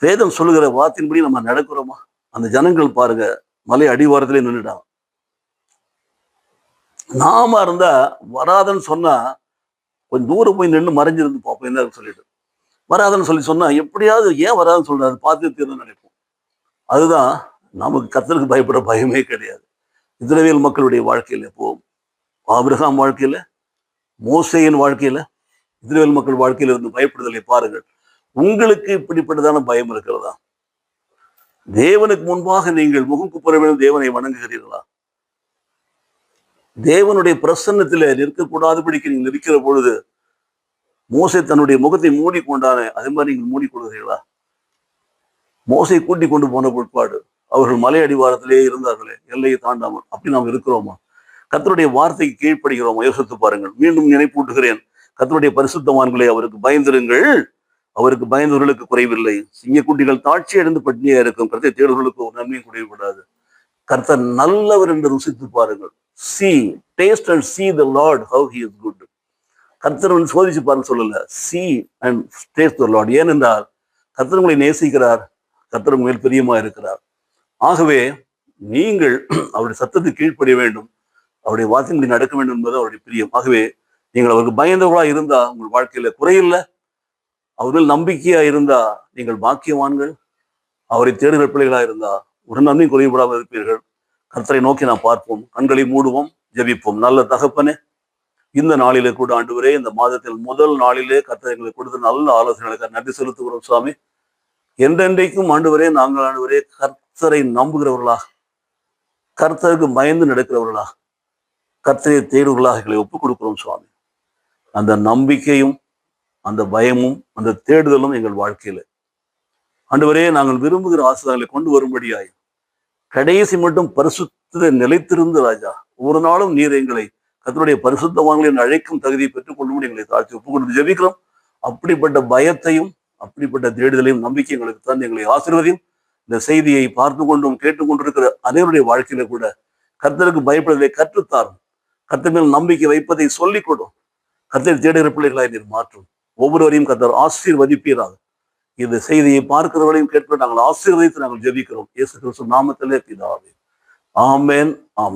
வேதம் சொல்லுகிற வார்த்தையின்படி நம்ம நடக்கிறோமா? அந்த ஜனங்கள் பாருங்க, மலை அடிவாரத்திலே நின்றுட்டாங்க. நாம இருந்தா வராதன்னு சொன்னா கொஞ்சம் தூரம் போய் நின்று மறைஞ்சிருந்து பார்ப்போம் என்ன சொல்லிட்டு. வராதன்னு சொன்னா எப்படியாவது ஏன் வராதுன்னு சொல்றாரு பார்த்து தீர்ந்து நினைப்போம். அதுதான் நமக்கு கர்த்தருக்கு பயப்படுற பயமே கிடையாது. இஸ்ரவேல் மக்களுடைய வாழ்க்கையில போவோம். ஆபிரகாம் வாழ்க்கையில, மோசேயின் வாழ்க்கையில, இஸ்ரவேல் மக்கள் வாழ்க்கையில இருந்து பயப்படுதலை பாருங்கள். உங்களுக்கு இப்படிப்பட்டதான பயம் இருக்கிறதா? தேவனுக்கு முன்பாக நீங்கள் முகம் குப்புற வேண்டும் தேவனை வணங்குகிறீர்களா? தேவனுடைய பிரசன்னத்தில நிற்கக்கூடாதபடிக்கு நீங்கள் இருக்கிற பொழுது மோசே தன்னுடைய முகத்தை மூடிக்கொண்டானே, அதே மாதிரி நீங்கள் மூடிக்கொள்கிறீர்களா? மோசை கூட்டி கொண்டு போன பிற்பாடு அவர்கள் மலை அடிவாரத்திலே இருந்தார்களே, எல்லையை தாண்டாமல். அப்படி நாம் இருக்கிறோமா? கர்த்தருடைய வார்த்தைக்கு கீழ்ப்படுகிறோமா? யோசித்து பாருங்கள். மீண்டும் நினைப்பூட்டுகிறேன், கர்த்தருடைய பரிசுத்தவான்களே, அவருக்கு பயந்திருங்கள். அவருக்கு பயந்தவர்களுக்கு குறைவில்லை. சிங்கக்குட்டிகள் தாட்சி அடைந்து பட்டினியா இருக்கும். கர்த்தரை தேடுவர்களுக்கு ஒரு நன்மையும் குறைவுபடாது. கர்த்தர் நல்லவர் என்று ருசித்து பாருங்கள். See, taste and see the Lord how he is good. கர்த்தர் சோதிச்சு பாருங்க சொல்லல, see and taste the Lord. ஏனென்றால் கர்த்தர் உங்களை நேசிக்கிறார், கர்த்தர் மேல் பிரியமா இருக்கிறார். ஆகவே நீங்கள் அவருடைய சத்தத்துக்கு கீழ்ப்படிய வேண்டும், அவருடைய வார்த்தையின்படி நடக்க வேண்டும் என்பது அவருடைய பிரியம். ஆகவே நீங்கள் அவருக்கு பயந்தவர்களா இருந்தா உங்கள் வாழ்க்கையில குறையில்லை. அவர்கள் நம்பிக்கையா இருந்தா நீங்கள் பாக்கியவான்கள். அவரை தேடுகிற பிள்ளைகளா இருந்தா ஒரு நன்மை குறைவுபடாமல் இருப்பீர்கள். கர்த்தரை நோக்கி நாம் பார்ப்போம், கண்களை மூடுவோம், ஜெபிப்போம். நல்ல தகப்பனே, இந்த நாளிலே கூட ஆண்டவரே, இந்த மாதத்தில் முதல் நாளிலே கர்த்தர் எங்களுக்கு கொடுத்த நல்ல ஆலோசனைகளுக்கு நன்றி செலுத்துகிறோம் சுவாமி. என்றென்றைக்கும் ஆண்டவரே, நாங்கள் ஆண்டவரே கர்த்தரை நம்புகிறவர்களா, கர்த்தருக்கு பயந்து நடக்கிறவர்களா, கர்த்தரை தேடுவர்களாக எங்களை ஒப்புக் கொடுக்கிறோம் சுவாமி. அந்த நம்பிக்கையும் அந்த பயமும் அந்த தேடுதலும் எங்கள் வாழ்க்கையில ஆண்டவரே நாங்கள் விரும்புகிற ஆசீர்வாதங்களை கொண்டு வரும்படியாய் கடைசி மட்டும் பரிசுத்த நிலைத்திருந்து ராஜா, ஒவ்வொரு நாளும் நீர் எங்களை கர்த்தருடைய பரிசுத்தவான்களின் அழைக்கும் தகுதியை பெற்றுக் கொள்ளும்படி எங்களை தாழ்த்தி ஒப்புக் கொடுத்து ஜெபிக்கிறோம். அப்படிப்பட்ட பயத்தையும் அப்படிப்பட்ட தேடுதலையும் நம்பிக்கை எங்களுக்கு தந்து எங்களை ஆசீர்வதியும். இந்த செய்தியை பார்த்து கொண்டும் கேட்டுக்கொண்டிருக்கிற அனைவருடைய வாழ்க்கையில கூட கர்த்தருக்கு பயப்படுவதை கற்றுத்தாரும், கர்த்தர் மேல் நம்பிக்கை வைப்பதை சொல்லிக் கொடும். கர்த்தரை தேடுகிற பிள்ளைகளாய் நீர் மாற்றும். ஒவ்வொருவரையும் கர்த்தர் ஆசீர்வதிப்பீராக. இந்த செய்தியை பார்க்கிறவர்களையும் கேட்கிற நாங்கள் ஆசீர்வதித்து நாங்கள் ஜெபிக்கிறோம். இயேசு கிறிஸ்து நாமத்திலே பிதாவே. ஆமென், ஆமென்.